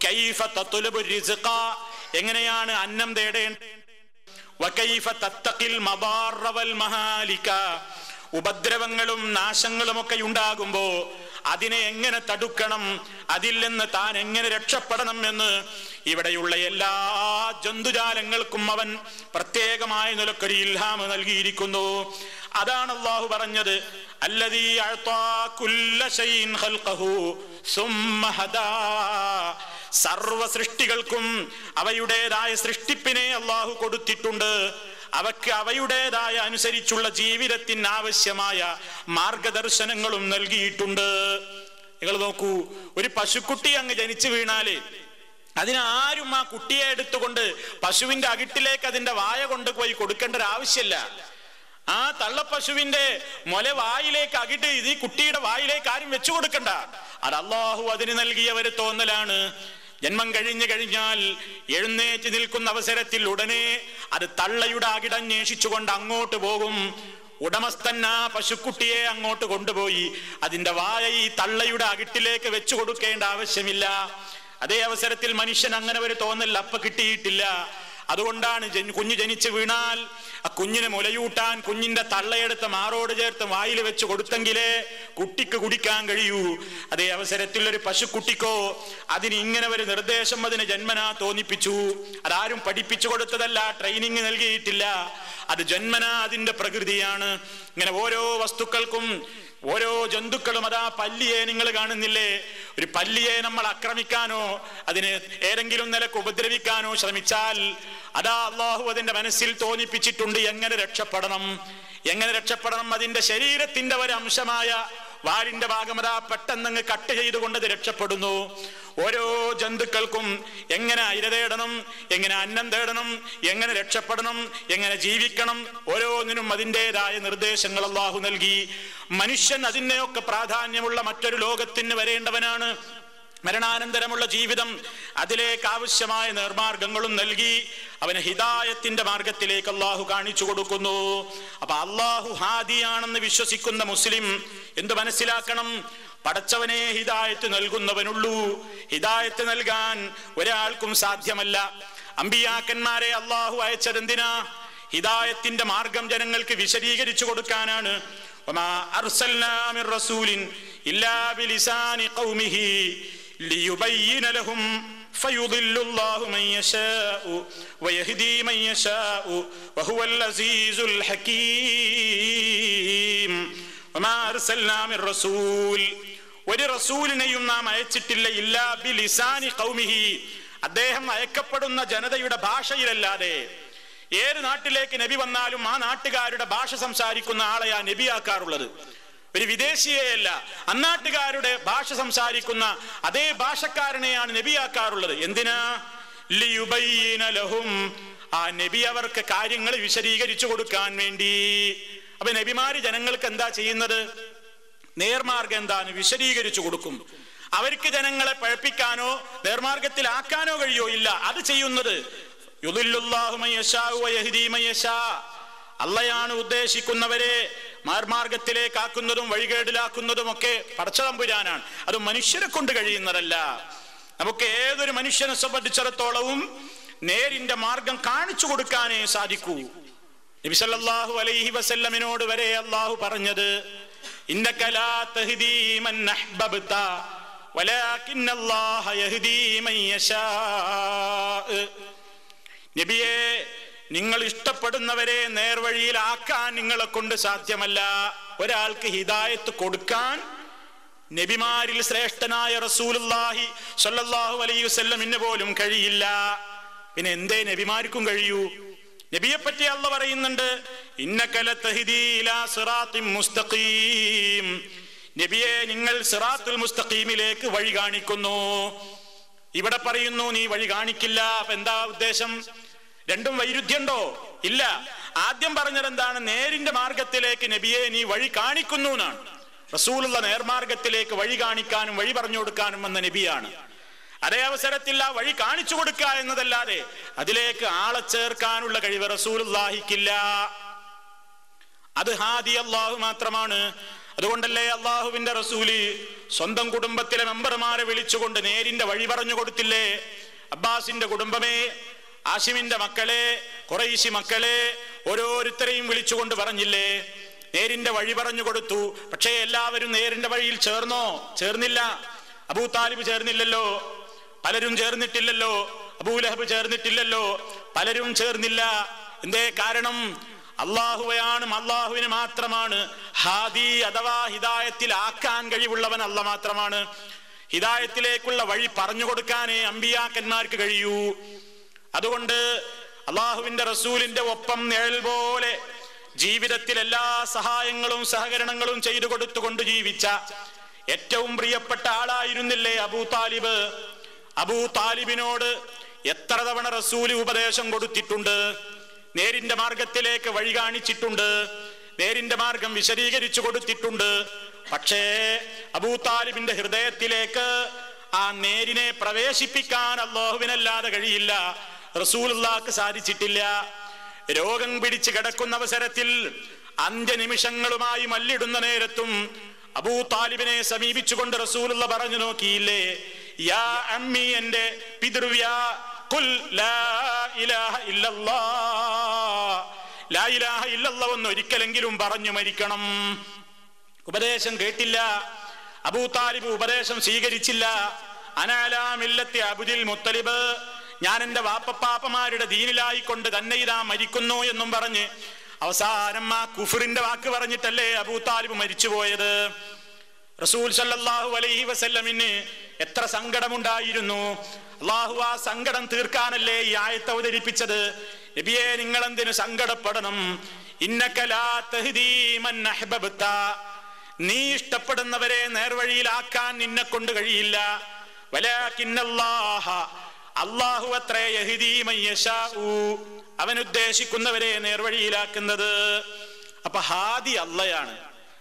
Speaker 1: കൈഫ തത്ലുബു റിസ്ഖ, എങ്ങനെയാണ് അന്നം തേടേണ്ടത്. വകൈഫ തത്തഖിൽ മദാറ വൽ മഹാലിക, ഉപദ്രവങ്ങളും നാശങ്ങളും ഒക്കെ ഉണ്ടാകുമ്പോ അതിനെ എങ്ങനെ തടുക്കണം, അതിൽ നിന്ന് താൻ എങ്ങനെ രക്ഷപ്പെടണം എന്ന് ഇവിടെയുള്ള എല്ലാ ജന്തുജാലങ്ങൾക്കും അവൻ പ്രത്യേകമായ നിലക്കൊരു ഇൽഹാം നൽകിയിരിക്കുന്നു. അതാണ് അല്ലാഹു പറഞ്ഞത്, അല്ലദീ അഅ്താ കുല്ല ശൈഇൻ ഖൽഖഹു സുമ്മ ഹദാ, സർവ സൃഷ്ടികൾക്കും അവയുടേതായ സൃഷ്ടിപ്പിനെ അല്ലാഹു കൊടുത്തിട്ടുണ്ട്. അവക്ക് അവയുടേതായ അനുസരിച്ചുള്ള ജീവിതത്തിന് ആവശ്യമായ മാർഗദർശനങ്ങളും നൽകിയിട്ടുണ്ട്. നിങ്ങൾ നോക്കൂ, ഒരു പശുക്കുട്ടി അങ്ങ് ജനിച്ചു വീണാല് അതിനാരും ആ കുട്ടിയെ എടുത്തുകൊണ്ട് പശുവിന്റെ അകിട്ടിലേക്ക് അതിന്റെ വായ കൊണ്ടുപോയി കൊടുക്കേണ്ട ഒരു ആവശ്യമില്ല. ആ തള്ളപ്പശുവിന്റെ മുല വായിലേക്ക് അകിട്ട് ഇത് ഈ കുട്ടിയുടെ വായിലേക്ക് ആരും വെച്ചു കൊടുക്കണ്ട. അത് അല്ലാഹു അതിന് നൽകിയ ഒരു തോന്നലാണ്. ജന്മം കഴിഞ്ഞു കഴിഞ്ഞാൽ എഴുന്നേറ്റ് നിൽക്കുന്ന അവസരത്തിൽ ഉടനെ അത് തള്ളയുടെ അകിടന്വേഷിച്ചുകൊണ്ട് അങ്ങോട്ട് പോകും. ഉടമസ്ഥൻ ആ പശുക്കുട്ടിയെ അങ്ങോട്ട് കൊണ്ടുപോയി അതിന്റെ വായ ഈ തള്ളയുടെ അകിട്ടിലേക്ക് വെച്ചു കൊടുക്കേണ്ട ആവശ്യമില്ല. അതേ അവസരത്തിൽ മനുഷ്യൻ അങ്ങനെ ഒരു തോന്നൽ അപ്പ കിട്ടിയിട്ടില്ല. അതുകൊണ്ടാണ് കുഞ്ഞു ജനിച്ചു വീണാൽ ആ കുഞ്ഞിനെ മുലയൂട്ടാൻ കുഞ്ഞിന്റെ തള്ളയെടുത്ത് മാറോട് ചേർത്ത് വായിൽ വെച്ച് കൊടുത്തെങ്കിലേ കുട്ടിക്ക് കുടിക്കാൻ കഴിയൂ. അതേ അവസരത്തിൽ ഒരു പശുക്കുട്ടിക്കോ അതിന് ഇങ്ങനെ ഒരു നിർദ്ദേശം അതിന് ജന്മനാ തോന്നിപ്പിച്ചു. അതാരും പഠിപ്പിച്ചു കൊടുത്തതല്ല, ട്രെയിനിങ് നൽകിയിട്ടില്ല. അത് ജന്മനാ അതിന്റെ പ്രകൃതിയാണ്. ഇങ്ങനെ ഓരോ വസ്തുക്കൾക്കും ഓരോ ജന്തുക്കളും, അതാ പല്ലിയെ നിങ്ങൾ കാണുന്നില്ലേ, ഒരു പല്ലിയെ നമ്മൾ ആക്രമിക്കാനോ അതിന് ഏതെങ്കിലും നിലക്ക് ഉപദ്രവിക്കാനോ ശ്രമിച്ചാൽ അതാ അല്ലാഹു അതിന്റെ മനസ്സിൽ തോന്നിപ്പിച്ചിട്ടുണ്ട് എങ്ങനെ രക്ഷപ്പെടണം. അതിന്റെ ശരീരത്തിന്റെ ഒരു അംശമായ വാലിന്റെ ഭാഗമതാ പെട്ടെന്നങ്ങ് കട്ട് ചെയ്തുകൊണ്ടത് രക്ഷപ്പെടുന്നു. ഓരോ ജന്തുക്കൾക്കും എങ്ങനെ ഇര തേടണം, എങ്ങനെ അന്നം തേടണം, എങ്ങനെ രക്ഷപ്പെടണം, എങ്ങനെ ജീവിക്കണം, ഓരോന്നിനും അതിൻ്റെതായ നിർദ്ദേശങ്ങൾ അല്ലാഹു നൽകി. മനുഷ്യൻ അതിനെയൊക്കെ പ്രാധാന്യമുള്ള മറ്റൊരു ലോകത്തിന് വരേണ്ടവനാണ്. മരണാനന്തരമുള്ള ജീവിതം, അതിലേക്ക് ആവശ്യമായ നേർമാർഗങ്ങളും നൽകി അവന് ഹിദായത്തിന്റെ മാർഗത്തിലേക്ക് അള്ളാഹു കാണിച്ചു കൊടുക്കുന്നു. അപ്പൊ അള്ളാഹു ഹാദിയാണെന്ന് വിശ്വസിക്കുന്ന മുസ്ലിം എന്ത് മനസ്സിലാക്കണം? പടച്ചവനെ ഹിദായത്ത് നൽകുന്നവനുള്ളൂ. ഹിദായത്ത് നൽകാൻ ഒരാൾക്കും സാധ്യമല്ല. അമ്പിയാക്കന്മാരെ അള്ളാഹു അയച്ചതെന്തിനാ? ഹിദായത്തിന്റെ മാർഗം ജനങ്ങൾക്ക് വിശദീകരിച്ചു കൊടുക്കാനാണ്. വമാ അർസൽനാ മിർ റസൂലിൻ ഇല്ലാ ബിലിസാനി ഖൗമിഹി ലിയുബയ്യിന ലഹും ഫയുദില്ലുല്ലാഹു മൻ യശാഉ വയഹ്ദി മൻ യശാഉ വഹുവൽ അസീസുൽ ഹകീം. വമാ അർസൽനാ മിർ റസൂൽ, ഒരു റസൂലിനെയും നാം അയച്ചിട്ടില്ല ഇല്ലാ ബിലിസാനി ഖൗമിഹി, അദ്ദേഹം അയക്കപ്പെടുന്ന ജനതയുടെ ഭാഷയിലല്ലാതെ. ഏത് നാട്ടിലേക്ക് നബി വന്നാലും ആ നാട്ടുകാരുടെ ഭാഷ സംസാരിക്കുന്ന ആളെയാ നബിയാക്കാറുള്ളത്, ഒരു വിദേശിയെയല്ല. അന്നാട്ടുകാരുടെ ഭാഷ സംസാരിക്കുന്ന അതേ ഭാഷക്കാരനെയാണ് നബിയാക്കാറുള്ളത്. എന്തിനാ? ലിയുബയ്യിന ലഹും, ആ നബി അവർക്ക് കാര്യങ്ങൾ വിശദീകരിച്ചു കൊടുക്കാൻ വേണ്ടി. അപ്പൊ നബിമാര് ജനങ്ങൾക്ക് എന്താ ചെയ്യുന്നത്? നേർമാർഗം എന്താണ് വിശദീകരിച്ചു കൊടുക്കും. അവർക്ക് ജനങ്ങളെ പഴപ്പിക്കാനോ നേർമാർഗത്തിലാക്കാനോ കഴിയോ? ഇല്ല. അത് ചെയ്യുന്നത് യുദില്ലുല്ലാഹു മൻ യശാഉ വയഹ്ദി മൻ യശാ, അള്ളയാണ് ഉദ്ദേശിക്കുന്നവരെ മാർഗത്തിലേക്കാക്കുന്നതും വഴികേടിലാക്കുന്നതും ഒക്കെ പടച്ചതമ്പുരാനാണ്. അത് മനുഷ്യരെ കൊണ്ട് കഴിയുന്നതല്ല. നമുക്ക് ഏതൊരു മനുഷ്യനെ സംബന്ധിച്ചിടത്തോളവും നേരിന്റെ മാർഗം കാണിച്ചു കൊടുക്കാനേ സാധിക്കൂ. നബി സല്ലല്ലാഹു അലൈഹി വസല്ലമിനോട് വരെ അള്ളാഹു പറഞ്ഞത് ഇന്നക ലാ തഹ്ദീ മൻ അഹ്ബബ്ത വലാകിന്നല്ലാഹ യഹ്ദീ മൻ യശാ. നബിയെ, നിങ്ങൾ ഇഷ്ടപ്പെടുന്നവരെ നേർവഴിയിലാക്കാൻ നിങ്ങളെ കൊണ്ട് സാധ്യമല്ല. ഒരാൾക്ക് ഹിദായത്ത് കൊടുക്കാൻ നബിമാരിൽ ശ്രേഷ്ഠനായ റസൂലുള്ളാഹി സ്വല്ലല്ലാഹു അലൈഹി വസല്ലമിന് പോലും കഴിയില്ല. പിന്നെ എന്തേ നബിമാർക്കും കഴിയൂ? നബിയെ പറ്റി അല്ലാഹു പറയുന്നുണ്ട് ഇന്നക ലതഹ്ദീ ഇലാ സിറാത്തിൻ മുസ്തഖീം, നബിയെ നിങ്ങൾ സിറാത്തുൽ മുസ്തഖീമിലേക്ക് വഴി കാണിക്കുന്നു. ഇവിടെ പറയുന്നു നീ വഴി കാണിക്കില്ല. അപ്പൊ എന്താ ഉദ്ദേശം? രണ്ടും വൈരുദ്ധ്യമുണ്ടോ? ഇല്ല. ആദ്യം പറഞ്ഞത് എന്താണ്? നേരിന്റെ മാർഗത്തിലേക്ക് നബിയെ നീ വഴി കാണിക്കുന്നു എന്നാണ്. റസൂലുള്ള നേർമാർഗത്തിലേക്ക് വഴി കാണിക്കാനും വഴി പറഞ്ഞു കൊടുക്കാനും വന്ന നബിയാണ്. അതേ അവസരത്തിൽ ആ വഴി കാണിച്ചു കൊടുക്കുക എന്നതല്ലാതെ അതിലേക്ക് ആളെ ചേർക്കാനുള്ള കഴിവ് റസൂലുള്ളാഹിക്കില്ല. അത് ഹാദി അല്ലാഹു മാത്രമാണ്. അതുകൊണ്ടല്ലേ അള്ളാഹുവിന്റെ റസൂല് സ്വന്തം കുടുംബത്തിലെ മെമ്പർമാരെ വിളിച്ചുകൊണ്ട് നേരിന്റെ വഴി പറഞ്ഞു കൊടുത്തില്ലേ? അബ്ബാസിന്റെ കുടുംബമേ, ആശിമിന്റെ മക്കളെ, ഖുറൈശി മക്കളെ, ഓരോരുത്തരെയും വിളിച്ചുകൊണ്ട് പറഞ്ഞില്ലേ? നേരിന്റെ വഴി പറഞ്ഞു കൊടുത്തു. പക്ഷേ എല്ലാവരും നേരിന്റെ വഴിയിൽ ചേർന്നോ? ചേർന്നില്ല. അബൂ താലിബ് ചേർന്നില്ലല്ലോ, പലരും ചേർന്നിട്ടില്ലല്ലോ. അബൂലഹബ് ചേർന്നിട്ടില്ലല്ലോ, പലരും ചേർന്നില്ല. എന്തേ കാരണം? അള്ളാഹുവയാണ്, അള്ളാഹുവിന് മാത്രമാണ് ഹാദി അഥവാ ഹിദായത്തിലാക്കാൻ കഴിവുള്ളവൻ അല്ല മാത്രമാണ്. ഹിദായത്തിലേക്കുള്ള വഴി പറഞ്ഞു കൊടുക്കാനേ അമ്പിയാക്കന്മാർക്ക് കഴിയൂ. അതുകൊണ്ട് അള്ളാഹുവിന്റെ റസൂലിന്റെ ഒപ്പം നിഴൽ പോലെ ജീവിതത്തിൽ എല്ലാ സഹായങ്ങളും സഹകരണങ്ങളും ചെയ്തു കൊടുത്തുകൊണ്ട് ജീവിച്ച ഏറ്റവും പ്രിയപ്പെട്ട ആളായിരുന്നില്ലേ അബൂ താലിബ്? അബൂ താലിബിനോട് എത്ര തവണ റസൂല് ഉപദേശം കൊടുത്തിട്ടുണ്ട്, നേരിന്റെ മാർഗത്തിലേക്ക് വഴി കാണിച്ചിട്ടുണ്ട്, നേരിന്റെ മാർഗം വിശദീകരിച്ചു കൊടുത്തിട്ടുണ്ട്. പക്ഷേ അബൂ താലിബിന്റെ ഹൃദയത്തിലേക്ക് ആ നേരിനെ പ്രവേശിപ്പിക്കാൻ അല്ലാഹുവിനല്ലാതെ കഴിയില്ല, റസൂലുള്ളാഹിക്ക് സാധിച്ചിട്ടില്ല. രോഗം പിടിച്ച് കിടക്കുന്ന അവസരത്തിൽ അന്ത്യനിമിഷങ്ങളുമായി മല്ലിടുന്ന നേരത്തും അബൂ താലിബിനെ സമീപിച്ചുകൊണ്ട് റസൂലുള്ള പറഞ്ഞു നോക്കിയില്ലേ, യാ അമ്മി, എന്റെ പിതൃവ്യാ, ഖുൽ ലാ ഇലാഹ ഇല്ലല്ലാഹ്, ലാ ഇലാഹ ഇല്ലല്ലാഹ് എന്ന് ഒരിക്കലെങ്കിലും പറഞ്ഞു മരിക്കണം. ഉപദേശം കേട്ടില്ല. അബൂ താലിബ് ഉപദേശം സ്വീകരിച്ചില്ല. അനാലാ മില്ലത്തി അബ്ദുൽ മുത്തലിബ്, ഞാൻ എന്റെ വാപ്പപ്പാപ്പമാരുടെ ദീനിലായിക്കൊണ്ട് തന്നെ ഇതാ മരിക്കുന്നു എന്നും പറഞ്ഞ് അവസാനം ആ കുഫറിന്റെ വാക്ക് പറഞ്ഞിട്ടല്ലേ അബൂ താലിബ് മരിച്ചുപോയത്. റസൂൽ സല്ലല്ലാഹു അലൈഹി വസല്ലമിന് എത്ര സങ്കടമുണ്ടായിരുന്നു. അള്ളാഹു ആ സങ്കടം തീർക്കാനല്ലേ ഈ ആയത്ത് അവതരിപ്പിച്ചത്. നബിയെ, നിങ്ങൾ എന്തിനു സങ്കടപ്പെടണം? ഇന്നക ലാ തഹ്ദീ മൻ അഹ്ബബ്ത, നീ ഇഷ്ടപ്പെടുന്നവരെ നേർവഴിയിലാക്കാൻ നിന്നെ കൊണ്ട് കഴിയില്ല. വലാകിന്നല്ലാഹ, അല്ലാഹു അത്രേ യഹ്ദീ മൻ യശാഉ, അവൻ ഉദ്ദേശിക്കുന്നവരെ നേർവഴിയിലാക്കുന്നത്. അപ്പൊ ഹാദി അള്ളയാണ്,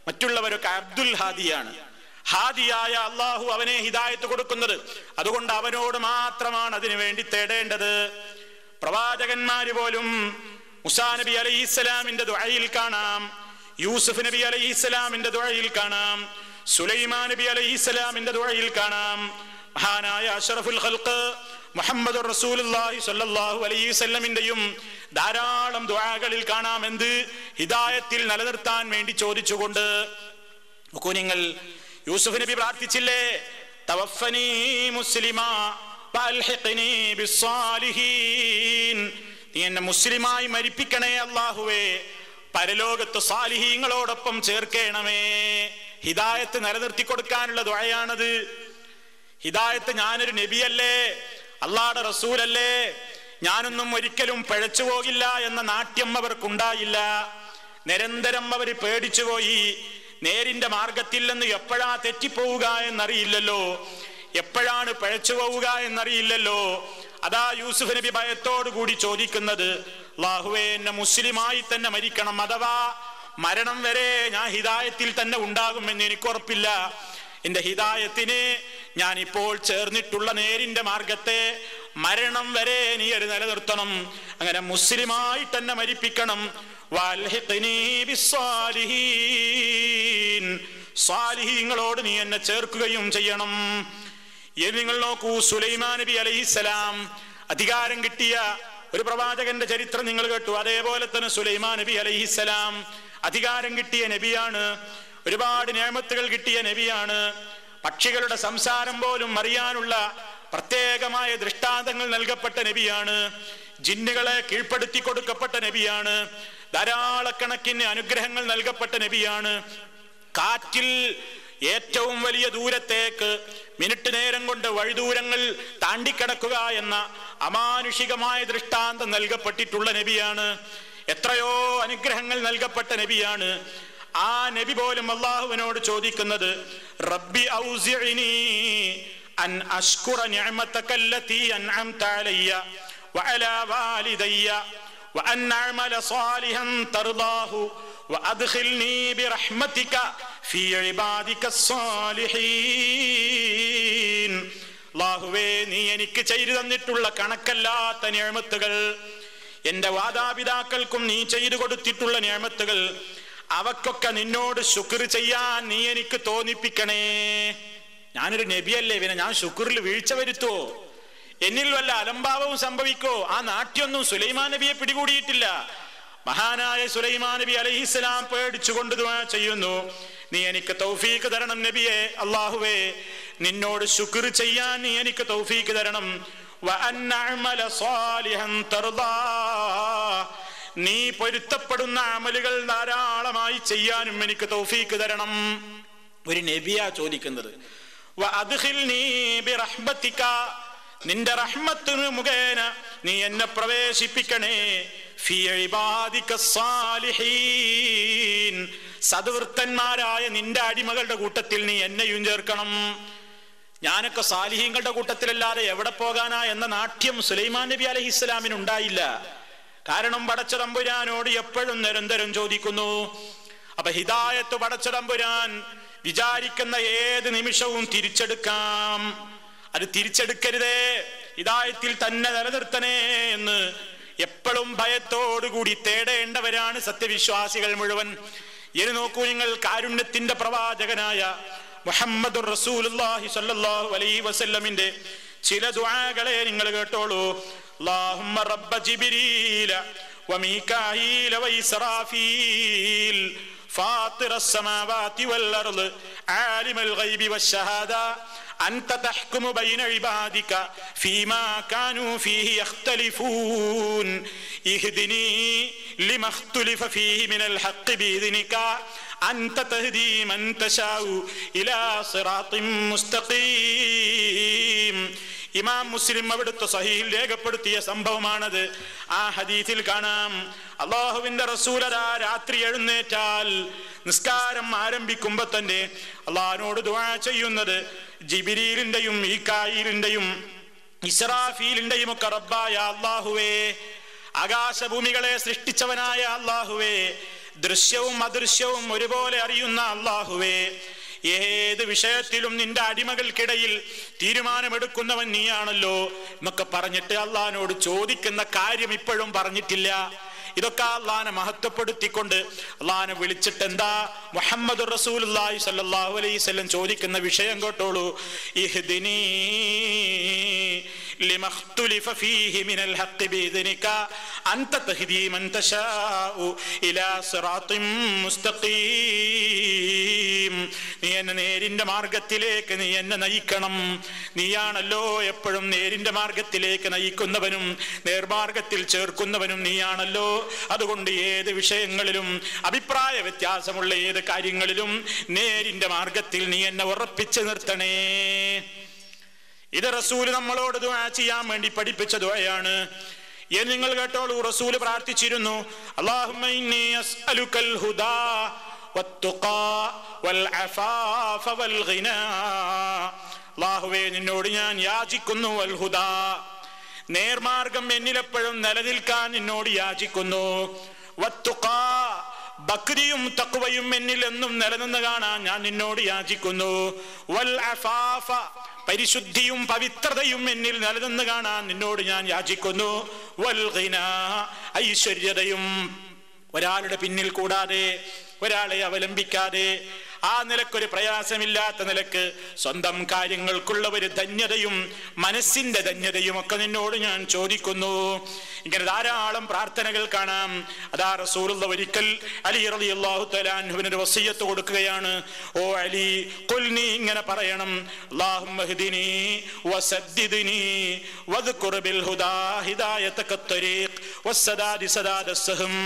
Speaker 1: മറ്റുള്ളവരൊക്കെ അബ്ദുൽ ഹാദിയാണ്. ഹാദിയായ അള്ളാഹു അവനെ ഹിദായത്ത് കൊടുക്കുന്നത്. അതുകൊണ്ട് അവനോട് മാത്രമാണ് അതിനു വേണ്ടി തേടേണ്ടത്. പ്രവാചകന്മാര് പോലും മൂസാ നബി അലൈഹിസ്സലാമിന്റെ ദുആയിൽ കാണാം, യൂസുഫ് നബി അലൈഹിസ്സലാമിന്റെ ദുആയിൽ കാണാം, സുലൈമാൻ നബി അലൈഹിസ്സലാമിന്റെ ദുആയിൽ കാണാം, മഹാനായ അഷ്റഫുൽ ഖൽഖ് മുഹമ്മദുർ റസൂലുള്ളാഹി സ്വല്ലല്ലാഹു അലൈഹി വസല്ലമിന്റെയും ധാരാളം ദുആകളിൽ കാണാം. എന്ത്? ഹിദായത്തിൽ നിലനിർത്താൻ വേണ്ടി ചോദിച്ചുകൊണ്ട്. നോക്കൂ നിങ്ങൾ, യൂസുഫ് നബി പ്രാർത്ഥിച്ചില്ലേ, തവഫനി മുസ്ലിമാ വഅൽഹിഖ്നി ബിസ്സാലിഹീൻ, നീ എന്നെ മുസ്ലിമായി മരിപ്പിക്കണേ അല്ലാഹുവേ, പരലോകത്ത് സാലിഹീങ്ങളോടൊപ്പം ചേർക്കണമേ. ഹിദായത്ത് നിലനിർത്തി കൊടുക്കാനുള്ള ദുആയാണത്. ഹിദായത്ത്, ഞാനൊരു നബിയല്ലേ, അള്ളാഹുവിന്റെ റസൂലല്ലേ, ഞാനൊന്നും ഒരിക്കലും പിഴച്ചു പോകില്ല എന്ന നാട്യം അവർക്കുണ്ടായില്ല. നിരന്തരം അവർ പേടിച്ചുപോയി. നേരിന്റെ മാർഗത്തിൽ നിന്ന് എപ്പോഴാ തെറ്റിപ്പോവുക എന്നറിയില്ലല്ലോ, എപ്പോഴാണ് പിഴച്ചു പോവുക എന്നറിയില്ലല്ലോ. അതാ യൂസുഫ് നബി ഭയത്തോടു കൂടി ചോദിക്കുന്നത്, അല്ലാഹുവേ എന്നെ മുസ്ലിമായി തന്നെ മരിക്കണം, അഥവാ മരണം വരെ ഞാൻ ഹിദായത്തിൽ തന്നെ ഉണ്ടാകുമെന്ന് എനിക്ക് ഉറപ്പില്ല. എന്റെ ഹിദായത്തിന് ഞാൻ ഇപ്പോൾ ചേർന്നിട്ടുള്ള നേരിന്റെ മാർഗത്തെ മരണം വരെ നീ ഒരു നിലനിർത്തണം, അങ്ങനെ മുസ്ലിമായി തന്നെ മരിപ്പിക്കണം. വഅൽഹിഖ്നി ബിസ്സാലിഹീൻ, സാലിഹീങ്ങളോട് നീ എന്നെ ചേർക്കുകയും ചെയ്യണം. നിങ്ങൾ നോക്കൂ, സുലൈമാൻ നബി അലൈഹിസ്സലാം അധികാരം കിട്ടിയ ഒരു പ്രവാചകന്റെ ചരിത്രം നിങ്ങൾ കേട്ടു. അതേപോലെ തന്നെ സുലൈമാൻ നബി അലൈഹിസ്സലാം അധികാരം കിട്ടിയ നബിയാണ്, ഒരുപാട് നിഅമത്തുകൾ കിട്ടിയ നബിയാണ്. പക്ഷികളുടെ സംസാരം പോലും അറിയാനുള്ള പ്രത്യേകമായ ദൃഷ്ടാന്തങ്ങൾ നൽകപ്പെട്ട നബിയാണ്. ജിന്നുകളെ കീഴ്പ്പെടുത്തി കൊടുക്കപ്പെട്ട നബിയാണ്. ധാരാളക്കണക്കിന് അനുഗ്രഹങ്ങൾ നൽകപ്പെട്ട നബിയാണ്. കാറ്റിൽ ഏറ്റവും വലിയ ദൂരത്തേക്ക് മിനിറ്റ് നേരം കൊണ്ട് വഴിദൂരങ്ങൾ താണ്ടിക്കടക്കുക എന്ന അമാനുഷികമായ ദൃഷ്ടാന്തം നൽകപ്പെട്ടിട്ടുള്ള നബിയാണ്. എത്രയോ അനുഗ്രഹങ്ങൾ നൽകപ്പെട്ട നബിയാണ്. ആ നബി പോലും അല്ലാഹുവിനോട് ചോദിക്കുന്നത്, റബ്ബി ഔസിഇനി അൻ അഷ്കുറ നിഅമതകല്ലതി അൻഅംത അലയ്യ വഅലാ വാലിദയ്യ വഅൻ അഅമല സാലിഹൻ തർദാഹു വഅദ്ഖിൽനി ബിറഹ്മതിക ഫീ ഇബാദിക സ്സാലിഹീൻ. അല്ലാഹുവേ, നീ എനിക്ക് ചെയ്തു തന്നിട്ടുള്ള കണക്കല്ലാത്ത നിഅമത്തുകൾ, എന്റെ മാതാപിതാക്കൾക്കും നീ ചെയ്തു കൊടുത്തിട്ടുള്ള നിഅമത്തുകൾ, അവക്കൊക്കെ നിന്നോട് ശുക്ർ ചെയ്യാൻ നീ എനിക്ക് തോന്നിപ്പിക്കണേ. ഞാനൊരു നബിയല്ലേ, പിന്നെ ഞാൻ ശുക്റിൽ വീഴ്ച വരുത്തുവോ? എന്നിൽ വല്ല അലംഭാവവും സംഭവിക്കോ? ആ നാട്യൊന്നും സുലൈമാൻ നബിയെ പിടികൂടിയിട്ടില്ല. മഹാനായ സുലൈമാൻ നബി അലൈഹിസ്സലാം പേടിച്ചുകൊണ്ട് ദുആ ചെയ്യുന്നു, നീ എനിക്ക് തൗഫീഖ് തരണം നബിയെ. അല്ലാഹുവേ, നിന്നോട് ശുക്ർ ചെയ്യാൻ നീ എനിക്ക് തൗഫീഖ് തരണം. വഅൻ അഅമല സാലിഹൻ തർദാ, നീ പൊരുത്തപ്പെടുന്ന അമലുകൾ ധാരാളമായി ചെയ്യാനും എനിക്ക് തൗഫീഖ് തരണം. ഒരു നബിയാ ചോദിക്കുന്നത്. വഅദ്ഖിൽനി ബിറഹ്മതിക, നിന്റെ റഹ്മത്തിന് മുഖേന നീ എന്നെ പ്രവേശിപ്പിക്കണേ. ഫീ ഇബാദിക സ്സാലിഹീൻ, സദ്വൃത്തന്മാരായ നിന്റെ അടിമകളുടെ കൂട്ടത്തിൽ നീ എന്നെയും ചേർക്കണം. ഞാനൊക്കെ സാലിഹീങ്ങളുടെ കൂട്ടത്തിലല്ലാതെ എവിടെ പോകാനാ എന്ന നാട്യം സുലൈമാൻ നബി അലൈഹിസ്സലാമിന് ഉണ്ടായില്ല. കാരണം പടച്ച തമ്പുരാനോട് എപ്പോഴും നിരന്തരം ചോദിക്കുന്നു. അപ്പൊ ഹിദായത്ത് പടച്ച തമ്പുരാൻ വിചാരിക്കുന്ന ഏത് നിമിഷവും തിരിച്ചെടുക്കാം. അത് തിരിച്ചെടുക്കരുതേ, ഹിദായത്തിൽ തന്നെ നിലനിർത്തണേ എന്ന് എപ്പോഴും ഭയത്തോടുകൂടി തേടേണ്ടവരാണ് സത്യവിശ്വാസികൾ മുഴുവൻ. ഇനി നോക്കൂ നിങ്ങൾ, കാരുണ്യത്തിന്റെ പ്രവാചകനായ മുഹമ്മദുർ റസൂലുള്ളാഹി സ്വല്ലല്ലാഹു അലൈഹി വസല്ലമിന്റെ ചില ദുആകളെ നിങ്ങൾ കേട്ടോളൂ. اللهم رب جبريل وميكائيل وإسرافيل فاطر السماوات والأرض عالم الغيب والشهادة أنت تحكم بين عبادك فيما كانوا فيه يختلفون اهدني لما اختلف فيه من الحق بإذنك أنت تهدي من تشاء إلى صراط مستقيم. ഇമാം മുസ്ലിം അവിടുത്തെ സഹീഹിൽ രേഖപ്പെടുത്തിയ സംഭവമാണത്. ആ ഹദീസിൽ കാണാം, അള്ളാഹുവിന്റെ റസൂൽ അതാ രാത്രി എഴുന്നേറ്റാൽ നിസ്കാരം ആരംഭിക്കുമ്പോ തന്നെ അള്ളാഹിനോട് ദുആ ചെയ്യുന്നത് ജിബ്രീലിന്റെയും മീകായിലിന്റെയും ഇസ്രാഫീലിന്റെയും ഒക്കെ റബ്ബായ അല്ലാഹുവേ, ആകാശഭൂമികളെ സൃഷ്ടിച്ചവനായ അല്ലാഹുവേ, ദൃശ്യവും അദൃശ്യവും ഒരുപോലെ അറിയുന്ന അല്ലാഹുവേ, ഏത് വിഷയത്തിലും നിന്റെ അടിമകൾക്കിടയിൽ തീരുമാനമെടുക്കുന്നവൻ നീയാണല്ലോ എന്നൊക്കെ പറഞ്ഞിട്ട് അള്ളാഹിനോട് ചോദിക്കുന്ന കാര്യം ഇപ്പോഴും പറഞ്ഞിട്ടില്ല. ഇതൊക്കെ അള്ളാഹിനെ മഹത്വപ്പെടുത്തിക്കൊണ്ട് അള്ളാഹിനെ വിളിച്ചിട്ട് എന്താ മുഹമ്മദുർ റസൂലുള്ളാഹി സ്വല്ലല്ലാഹു അലൈഹി വസല്ലം ചോദിക്കുന്ന വിഷയം കേട്ടോളൂ. ഇഹ്ദിനീ ലിമഖ്തുലിഫ ഫീഹി മിനൽ ഹഖ് ബിഇദ്നിക അൻത തഹ്ദീ മൻ തശാഉ ഇലാ സിറാത്തിൻ മുസ്തഖീം. നീ എന്നെ നേരിന്റെ മാർഗത്തിലേക്ക് നീ എന്നെ നയിക്കണം. നീയാണല്ലോ എപ്പോഴും നേരിന്റെ മാർഗത്തിലേക്ക് നയിക്കുന്നവനും നേർമാർഗത്തിൽ ചേർക്കുന്നവനും നീയാണല്ലോ. അതുകൊണ്ട് ഏത് വിഷയങ്ങളിലും അഭിപ്രായ വ്യത്യാസമുള്ള ഏത് കാര്യങ്ങളിലും നേരിന്റെ മാർഗത്തിൽ നീ എന്നെ ഉറപ്പിച്ചു നിർത്തണേ. ഇത് റസൂല് നമ്മളോട് ദുആ ചെയ്യാൻ വേണ്ടി പഠിപ്പിച്ച ദുആയാണ്. നിങ്ങൾ കേട്ടോളൂ, റസൂല് പ്രാർത്ഥിച്ചിരുന്നു, അല്ലാഹുമ്മ ഇന്നി അസ്അലുക്കൽ ഹുദാ വത്തുഖാ വൽ അഫാഫ വൽ ഗിനാ. അല്ലാഹുവേ, നിന്നോട് ഞാൻ യാചിക്കുന്നു വൽ ഹുദാ, നേർമാർഗം എന്നിലെപ്പോഴും നിലനിൽക്കാൻ നിന്നോട് യാചിക്കുന്നു. വത്തുഖാ, ബക്രിയും തഖ്വയും എന്നിൽ എന്നും നിലനിന്ന് കാണാൻ ഞാൻ നിന്നോട് യാചിക്കുന്നു. വൽ അഫാഫ, പരിശുദ്ധിയും പവിത്രതയും എന്നിൽ നിലനിന്ന് കാണാൻ നിന്നോട് ഞാൻ യാചിക്കുന്നു. വൽ ഗിനാ, ഐശ്വര്യതയും ഒരാളുടെ പിന്നിൽ കൂടാതെ ഒരാളെ അവലംബിക്കാതെ ആ നിലക്കൊരു പ്രയാസമില്ലാത്ത നിലക്ക് സ്വന്തം കാര്യങ്ങൾക്കുള്ള ഒരു ധന്യതയും മനസ്സിന്റെ ധന്യതയും ഒക്കെ നിന്നോട് ഞാൻ ചോദിക്കുന്നു. ഇങ്ങനെ ധാരാളം പ്രാർത്ഥനകൾ കാണാം. അതാ റസൂലുള്ള ഒരിക്കൽ അലി റളിയല്ലാഹു തആല അൻഹുവിന് ഒരു വസിയ്യത്ത് കൊടുക്കുകയാണ്. ഓ അലി, ഖുൽ, നീ ഇങ്ങനെ പറയണം, അല്ലാഹുമ്മ ഹ്ദിനി വസദ്ദിദ്നി വദ്കുർ ബിൽ ഹുദാ ഹിദായതക ത്വരീഖ് വസ്സദാദി സദാദസ് സഹം.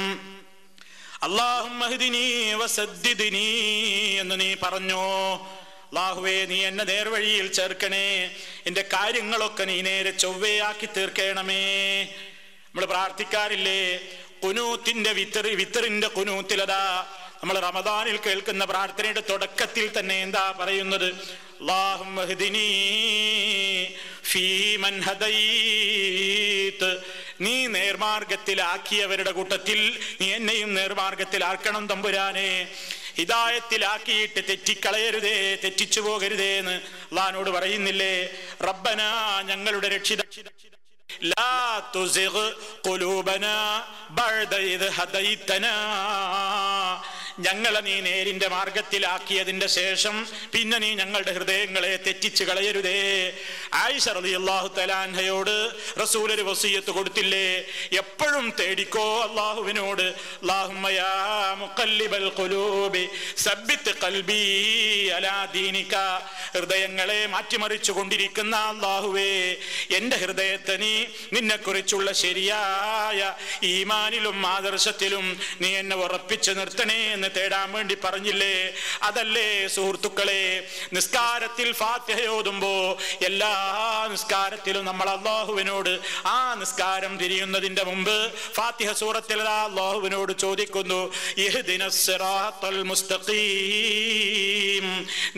Speaker 1: അല്ലാഹുമ്മ ഹ്ദിനി വസദ്ദിദ്നി എന്ന് നീ പറഞ്ഞോ. അല്ലാഹുവേ, നീ എന്നെ നേർവഴിയിൽ ചേർക്കണേ, എന്റെ കാര്യങ്ങളൊക്കെ നീ നേരെ ചൊവ്വയാക്കി തീർക്കണമേ. നമ്മൾ പ്രാർത്ഥിക്കാറില്ലേ ഖുനൂത്തിന്റെ വിത്തറിന്റെ ഖുനൂത്തിലതാ നമ്മൾ റമദാനിൽ കേൾക്കുന്ന പ്രാർത്ഥനയുടെ തുടക്കത്തിൽ തന്നെ എന്താ പറയുന്നത്? അല്ലാഹുമ്മ ഹ്ദിനി ഫീമൻ ഹദൈത്, നീ നേർമാർഗത്തിലാക്കിയവരുടെ കൂട്ടത്തിൽ നീ എന്നെയും നേർമാർഗത്തിലാക്കണം തമ്പുരാനെ. ഹിദായത്തിലാക്കിയിട്ട് തെറ്റിക്കളയരുതേ, തെറ്റിച്ചു പോകരുതേ എന്ന് അല്ലാഹുവോട് പറയുന്നില്ലേ? റബ്ബനാ, ഞങ്ങളുടെ രക്ഷിത, ലാ തുസിഗ് ഖുലൂബനാ ബഅദ ഇദ് ഹദൈതനാ, ഞങ്ങളെ നീ നേരിന്റെ മാർഗത്തിലാക്കിയതിന്റെ ശേഷം പിന്നെ നീ ഞങ്ങളുടെ ഹൃദയങ്ങളെ തെറ്റിച്ചു കളയരുതേ. ആയിഷ റളിയല്ലാഹു തആല അൻഹയോട് റസൂൽ ഒരു വസിയ്യത്ത് കൊടുത്തില്ലേ? എപ്പോഴും തേടിക്കോ അല്ലാഹുവിനോട്, അല്ലാഹുമ്മ യാ മുഖല്ലിബൽ ഖുലൂബി സബ്ബിത് ഖൽബി അലാ ദീനിക, ഹൃദയങ്ങളെ മാറ്റിമറിച്ചു കൊണ്ടിരിക്കുന്ന അല്ലാഹുവേ, എന്റെ ഹൃദയത്തെ നീ നിന്നെക്കുറിച്ചുള്ള ശരിയായ ഈമാനിലും ആദർശത്തിലും നീ എന്നെ ഉറപ്പിച്ചു നിർത്തണേ എന്ന് തേടാൻ വേണ്ടി പറഞ്ഞില്ലേ? അതല്ലേ സുഹൃത്തുക്കളെ, നിസ്കാരത്തിൽ ഫാത്തിഹ ഓതുമ്പോ എല്ലാ നിസ്കാരത്തിലും നമ്മൾ അല്ലാഹുവിനോട് ആ നിസ്കാരം തിരിയുന്നതിന്റെ മുമ്പ് ഫാത്തിഹ സൂറത്തിൽ അല്ലാഹുവിനോട് ചോദിക്കുന്നു, ഇഹ്ദിനസ് സിറാത്തൽ മുസ്തഖീം,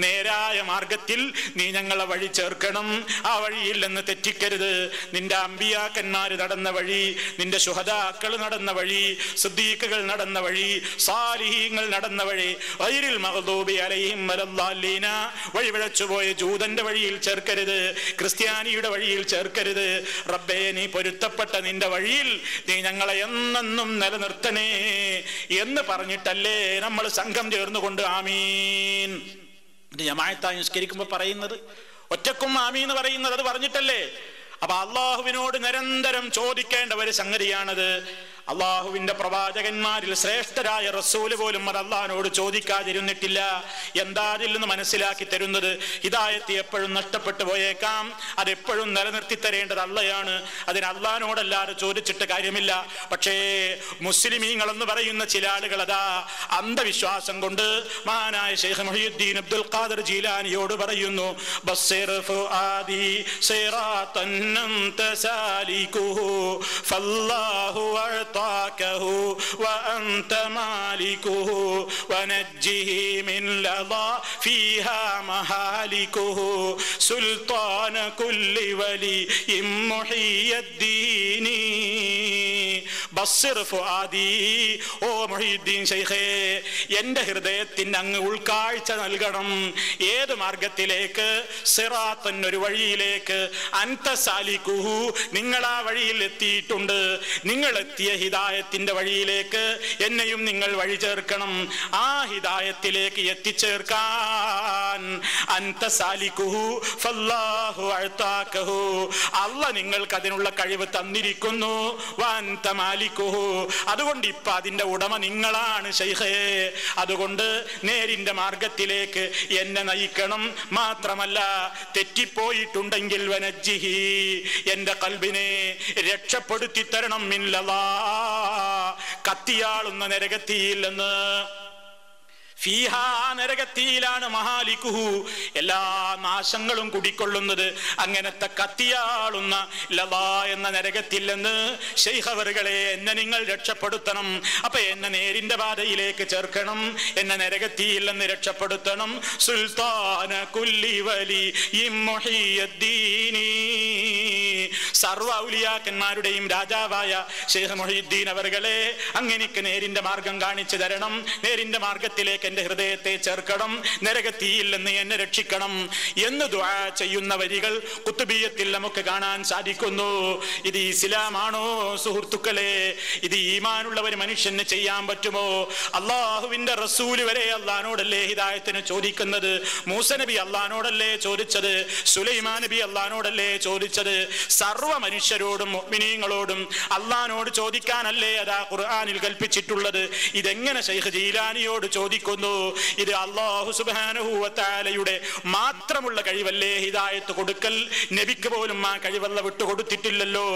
Speaker 1: നേരായ മാർഗത്തിൽ നീ ഞങ്ങളെ വഴി ചേർക്കണം, ആ വഴിയിൽ നിന്ന് തെറ്റിക്കരുത്. നിന്റെ അമ്പിയാക്കന്മാര് നടന്ന വഴി, നിന്റെ ശുഹദാക്കൾ നടന്ന വഴി, സിദ്ദീഖുകൾ നടന്ന വഴി, സാലിഹീങ്ങൾ നടന്ന വഴി, ഗൈറിൽ മഗ്ദൂബി അലൈഹിം വലദ്ദാലീന, വഴിപിഴച്ചുപോയ ജൂതന്റെ വഴിയിൽ ചേർക്കരുത്, ക്രിസ്ത്യാനിയുടെ വഴിയിൽ ചേർക്കരുത്. റബ്ബേ, നീ പൊരുത്തപ്പെട്ട നിന്റെ വഴിയിൽ നീ ഞങ്ങളെ എന്നെന്നും നിലനിർത്തണേ എന്ന് പറഞ്ഞിട്ടല്ലേ നമ്മൾ സംഘം ചേർന്നുകൊണ്ട് ആമീൻ ജമാഅത്തായി നിസ്കരിക്കുമ്പോ പറയുന്നത്? ഒറ്റക്കും ആമീൻ എന്ന് പറയുന്നത് അത് പറഞ്ഞിട്ടല്ലേ? അപ്പൊ അള്ളാഹുവിനോട് നിരന്തരം ചോദിക്കേണ്ട ഒരു സംഗതിയാണത്. അള്ളാഹുവിന്റെ പ്രവാചകന്മാരിൽ ശ്രേഷ്ഠരായ റസൂല് പോലും അത് അള്ളാഹിനോട് ചോദിക്കാതിരുന്നിട്ടില്ല. എന്താ അതിൽ നിന്ന് മനസ്സിലാക്കി തരുന്നത്? ഹിദായത്ത് എപ്പോഴും നഷ്ടപ്പെട്ടു പോയേക്കാം, അതെപ്പോഴും നിലനിർത്തി തരേണ്ടത് അള്ളയാണ്. അതിന് അള്ളാഹിനോടല്ലാതെ ചോദിച്ചിട്ട് കാര്യമില്ല. പക്ഷേ മുസ്ലിമീങ്ങൾ എന്ന് പറയുന്ന ചില ആളുകൾ അതാ അന്ധവിശ്വാസം കൊണ്ട് മഹാനായ ശൈഖ് മുഹ്യിദ്ദീൻ അബ്ദുൽ ഖാദിർ ജീലാനിയോട് പറയുന്നു, ബസ്സിർ ഫുആദി സിറാത്തൻ അൻത സാലികുഹു ഫല്ലാഹു أعطاكه وأنت مالكه ونجه من لظى فيها مهالكه سلطان كل ولي محي الدين ബസ്സിർ ഫുആദി. ഓ മുഹീദ്ദീൻ ശൈഖേ, എൻ്റെ ഹൃദയത്തിന് അങ്ങ് ഉൾക്കാഴ്ച നൽകണം. ഏത് മാർഗത്തിലേക്ക്? സിറാത്തൻ, ഒരു വഴിയിലേക്ക്. അൻത സാലികുഹു, നിങ്ങൾ ആ വഴിയിൽ എത്തിയിട്ടുണ്ട്. നിങ്ങൾ എത്തിയ ഹിദായത്തിന്റെ വഴിയിലേക്ക് എന്നെയും നിങ്ങൾ വഴി ചേർക്കണം. ആ ഹിദായത്തിലേക്ക് എത്തിച്ചേർക്കാൻ അൻത സാലികുഹു ഫല്ലാഹു അഅതാകഹു, അല്ലാഹ് നിങ്ങൾക്ക് അതിനുള്ള കഴിവ് തന്നിരിക്കുന്നു. വഅൻത മാലികുഹു, അതുകൊണ്ട് ഇപ്പൊ അതിന്റെ ഉടമ നിങ്ങളാണ് ശൈഖേ. അതുകൊണ്ട് നേരിന്റെ മാർഗത്തിലേക്ക് എന്നെ നയിക്കണം. മാത്രമല്ല തെറ്റിപ്പോയിട്ടുണ്ടെങ്കിൽ വനജ്ജിഹി, എന്റെ കൽബിനെ രക്ഷപ്പെടുത്തി തരണം. മിൻ ലളാ, കത്തിയാളുന്ന നരകത്തിയില്ലെന്ന്. ഫീഹാ, നരകത്തിയിലാണ് മഹാലിക്കുഹു, എല്ലാ നാശങ്ങളും കുടിക്കൊള്ളുന്നത്. അങ്ങനത്തെ കത്തിയാളുന്ന ലളാ എന്ന നരകത്തില്ലെന്ന് ശൈഖ് അവറുകളെ എന്നെ നിങ്ങൾ രക്ഷപ്പെടുത്തണം. അപ്പൊ എന്നെ നേരിന്റെ പാതയിലേക്ക് ചേർക്കണം, എന്നെ നരകത്തിയില്ലെന്ന് രക്ഷപ്പെടുത്തണം. സുൽത്താന കുല്ലി വലി മുഹീയദ്ദീനി, സർവ ഔലിയാക്കന്മാരുടെയും രാജാവായ ശൈഖ് മുഹീദ്ദീൻ അവറുകളെ അങ്ങനെക്ക് നേരിന്റെ മാർഗം കാണിച്ചു തരണം. നേരിന്റെ മാർഗത്തിലേക്ക് എന്റെ ഹൃദയത്തെ ചേർക്കണം, നരകത്തിയില്ലെന്ന് എന്നെ രക്ഷിക്കണം എന്ന് ദുആ ചെയ്യുന്ന വരികൾ ഖുത്ബിയ്യത്തിൽ നമുക്ക് കാണാൻ സാധിക്കുന്നു. ഇത് ഇസ്ലാമാണോ സുഹൃത്തുക്കളെ? ഇത് ഈമാനുള്ള ഒരു മനുഷ്യന് ചെയ്യാൻ പറ്റുമോ? അള്ളാഹുവിന്റെ റസൂല് വരെ അള്ളാഹ്നോടല്ലേ ഹിദായത്തിന് ചോദിക്കുന്നത്? മൂസ നബി അള്ളാഹ്നോടല്ലേ ചോദിച്ചത്? സുലൈമാൻ നബി അള്ളാഹ്നോടല്ലേ ചോദിച്ചത്? സർവ്വ മനുഷ്യരോടും മുഅ്മിനീങ്ങളോടും അള്ളാഹ്നോട് ചോദിക്കാനല്ലേ അതാ ഖുർആനിൽ കൽപ്പിച്ചിട്ടുള്ളത്. ഇതെങ്ങനെ ശൈഖ് ജീലാനിയോട് ചോദിക്കുന്നു? ഇത് അല്ലാഹു സുബ്ഹാനഹു വ തആലയുടെ മാത്രമുള്ള കഴിവല്ലേ ഹിദായത്ത് കൊടുക്കൽ? നബിക്ക് പോലും ആ കഴിവല്ല വിട്ടുകൊടുത്തിട്ടില്ലല്ലോ.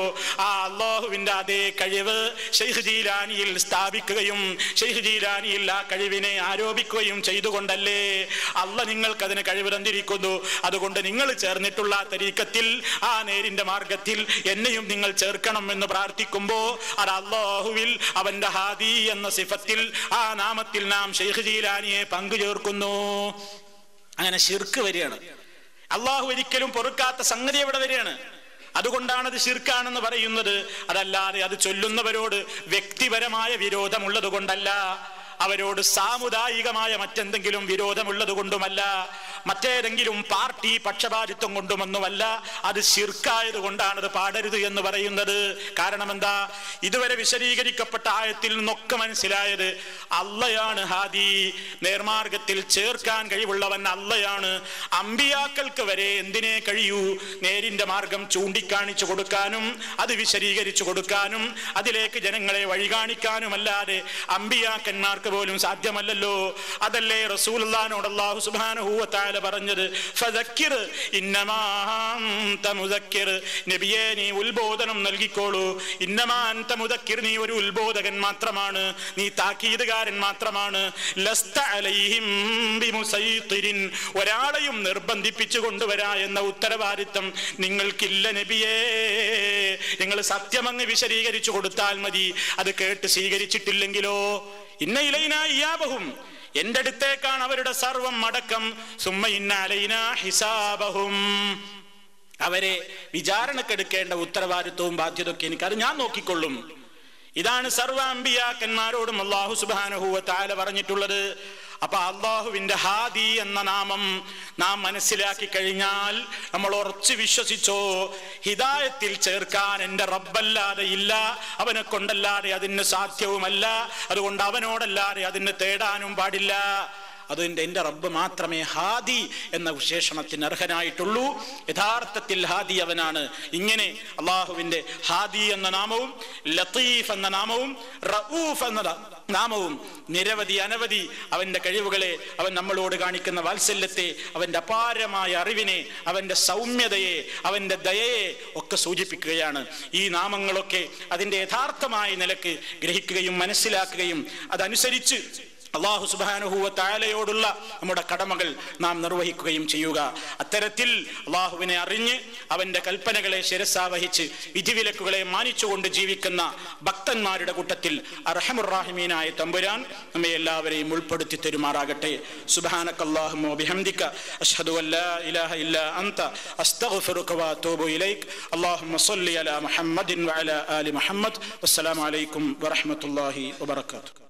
Speaker 1: ആ അല്ലാഹുവിന്റെ അതേ കഴിവ് ശൈഖ് ജീലാനിയിൽ സ്ഥാപിക്കുകയും ശൈഖ് ജീലാനിയിൽ ആ കഴിവിനെ ആരോപിക്കുകയും ചെയ്തുകൊണ്ടല്ലേ അല്ലാഹ് നിങ്ങൾക്ക് അതിന് കഴിവ് തന്നിരിക്കുന്നു. അതുകൊണ്ട് നിങ്ങൾ ചേർന്നിട്ടുള്ള തരീഖത്തിൽ, ആ നേരിന്റെ മാർഗത്തിൽ എന്നെയും നിങ്ങൾ ചേർക്കണം എന്ന് പ്രാർത്ഥിക്കുമ്പോ അത് അല്ലാഹുവിൽ അവന്റെ ഹാദി എന്ന സിഫത്തിൽ, ആ നാമത്തിൽ നാം ശൈഖ് ജീലാനിയെ പങ്കു ചേർക്കുന്നു. അങ്ങനെ ശിർക്ക് വരികയാണ്. അള്ളാഹു ഒരിക്കലും പൊറുക്കാത്ത സംഗതി എവിടെ വരികയാണ്. അതുകൊണ്ടാണ് അത് ശിർക്കാണെന്ന് പറയുന്നത്. അതല്ലാതെ അത് ചൊല്ലുന്നവരോട് വ്യക്തിപരമായ വിരോധമുള്ളത് കൊണ്ടല്ല, അവരോട് സാമുദായികമായ മറ്റെന്തെങ്കിലും വിരോധമുള്ളത് കൊണ്ടുമല്ല, മറ്റേതെങ്കിലും പാർട്ടി പക്ഷപാതിത്വം കൊണ്ടുമൊന്നുമല്ല. അത് ശിർക്കായത് കൊണ്ടാണത് പാടരുത് എന്ന് പറയുന്നത്. കാരണം എന്താ? ഇതുവരെ വിശദീകരിക്കപ്പെട്ട ആയത്തിൽ നിന്നൊക്കെ മനസ്സിലായത് അള്ളയാണ് ഹാദി, നേർമാർഗത്തിൽ ചേർക്കാൻ കഴിവുള്ളവൻ അള്ളയാണ്. അമ്പിയാക്കൾക്ക് വരെ എന്തിനേ കഴിയൂ? നേരിന്റെ മാർഗം ചൂണ്ടിക്കാണിച്ചു കൊടുക്കാനും അത് വിശദീകരിച്ചു കൊടുക്കാനും അതിലേക്ക് ജനങ്ങളെ വഴികാണിക്കാനുമല്ലാതെ അമ്പിയാക്കന്മാർക്ക് പോലും സാധ്യമല്ലല്ലോ. അതല്ലേ റസൂലുള്ളാഹിനോട് അല്ലാഹു സുബ്ഹാനഹു വ തആല പറഞ്ഞത്? ഫദക്കിർ ഇന്നമാ അൻത മുദക്കിർ, നബിയേ നീ ഉത്ബോധനം നൽകിക്കോളൂ. ഇന്നമാ അൻത മുദക്കിർ, നീ ഒരു ഉത്ബോധകൻ മാത്രമാണ്, നീ താക്കീതുകാരൻ മാത്രമാണ്. ലസ്ത അലൈഹിം ബിമുസൈത്തിരിൻ, ഒരാളെയും നിർബന്ധിപ്പിച്ചു കൊണ്ടുവരാ എന്ന ഉത്തരവാദിത്വം നിങ്ങൾക്കില്ല നബിയേ. നിങ്ങൾ സത്യമങ്ങ് വിശദീകരിച്ചു കൊടുത്താൽ മതി. അത് കേട്ട് സ്വീകരിച്ചിട്ടില്ലെങ്കിലോ? ഇന്ന ഇലൈനാ ഇയാബഹും, എന്റെ അടുത്തേക്കാണ് അവരുടെ സർവം മടക്കം. സുമ്മ ഇന്ന അലൈനാ ഹിസാബഹും, അവരെ വിചാരണക്കെടുക്കേണ്ട ഉത്തരവാദിത്വവും ബാധ്യതയൊക്കെ എനിക്കത് ഞാൻ നോക്കിക്കൊള്ളും. ഇതാണ് സർവ്വ അമ്പിയാക്കന്മാരോടും അല്ലാഹു സുബ്ഹാനഹു വ തആല പറഞ്ഞിട്ടുള്ളത്. അപ്പൊ അള്ളാഹുവിന്റെ ഹാദി എന്ന നാമം നാം മനസ്സിലാക്കി കഴിഞ്ഞാൽ നമ്മൾ ഉറച്ചു വിശ്വസിച്ചോ, ഹിദായത്തിൽ ചേർക്കാൻ എൻ്റെ റബ്ബല്ലാതെ ഇല്ല, അവനെ കൊണ്ടല്ലാതെ അതിന് സാധ്യവുമല്ല. അതുകൊണ്ട് അവനോടല്ലാതെ അതിന് തേടാനും പാടില്ല. അതുകൊണ്ട് എൻ്റെ റബ്ബ് മാത്രമേ ഹാദി എന്ന വിശേഷണത്തിന് അർഹനായിട്ടുള്ളൂ. യഥാർത്ഥത്തിൽ ഹാദി അവനാണ്. ഇങ്ങനെ അള്ളാഹുവിൻ്റെ ഹാദി എന്ന നാമവും ലത്തീഫ് എന്ന നാമവും റഊഫ് എന്ന നാമവും നിരവധി അനവധി അവൻ്റെ കഴിവുകളെ, അവൻ നമ്മളോട് കാണിക്കുന്ന വാത്സല്യത്തെ, അവൻ്റെ അപാരമായ അറിവിനെ, അവൻ്റെ സൗമ്യതയെ, അവൻ്റെ ദയയെ ഒക്കെ സൂചിപ്പിക്കുകയാണ്. ഈ നാമങ്ങളൊക്കെ അതിൻ്റെ യഥാർത്ഥമായ നിലക്ക് ഗ്രഹിക്കുകയും മനസ്സിലാക്കുകയും അതനുസരിച്ച് അല്ലാഹു സുബ്ഹാനഹു വ തആലയോടുള്ള നമ്മുടെ കടമകൾ നാം നിർവഹിക്കുകയും ചെയ്യുക. അത്തരത്തിൽ അല്ലാഹുവിനെ അറിഞ്ഞ് അവന്റെ കൽപ്പനകളെ ശിരസാവഹിച്ച് വിധിവിലക്കുകളെ മാനിച്ചുകൊണ്ട് ജീവിക്കുന്ന ഭക്തന്മാരുടെ കൂട്ടത്തിൽ അർഹമുർ റഹീമീനായ തമ്പുരാൻ നമ്മെ എല്ലാവരെയും ഉൾപ്പെടുത്തി തരുമാറാകട്ടെ. സുബ്ഹാനകല്ലാഹുമ്മ വബിഹംദിക അഷ്ഹദു അല്ലാ ഇലാഹ ഇല്ലാ അൻത അസ്തഗ്ഫിറുക വഅതൂബു ഇലൈക്. അല്ലാഹുമ്മ സ്വല്ലി അലാ മുഹമ്മദിൻ വഅലാ ആലി മുഹമ്മദ്. വസ്സലാമു അലൈക്കും വറഹ്മത്തുള്ളാഹി വബറകാതുഹു.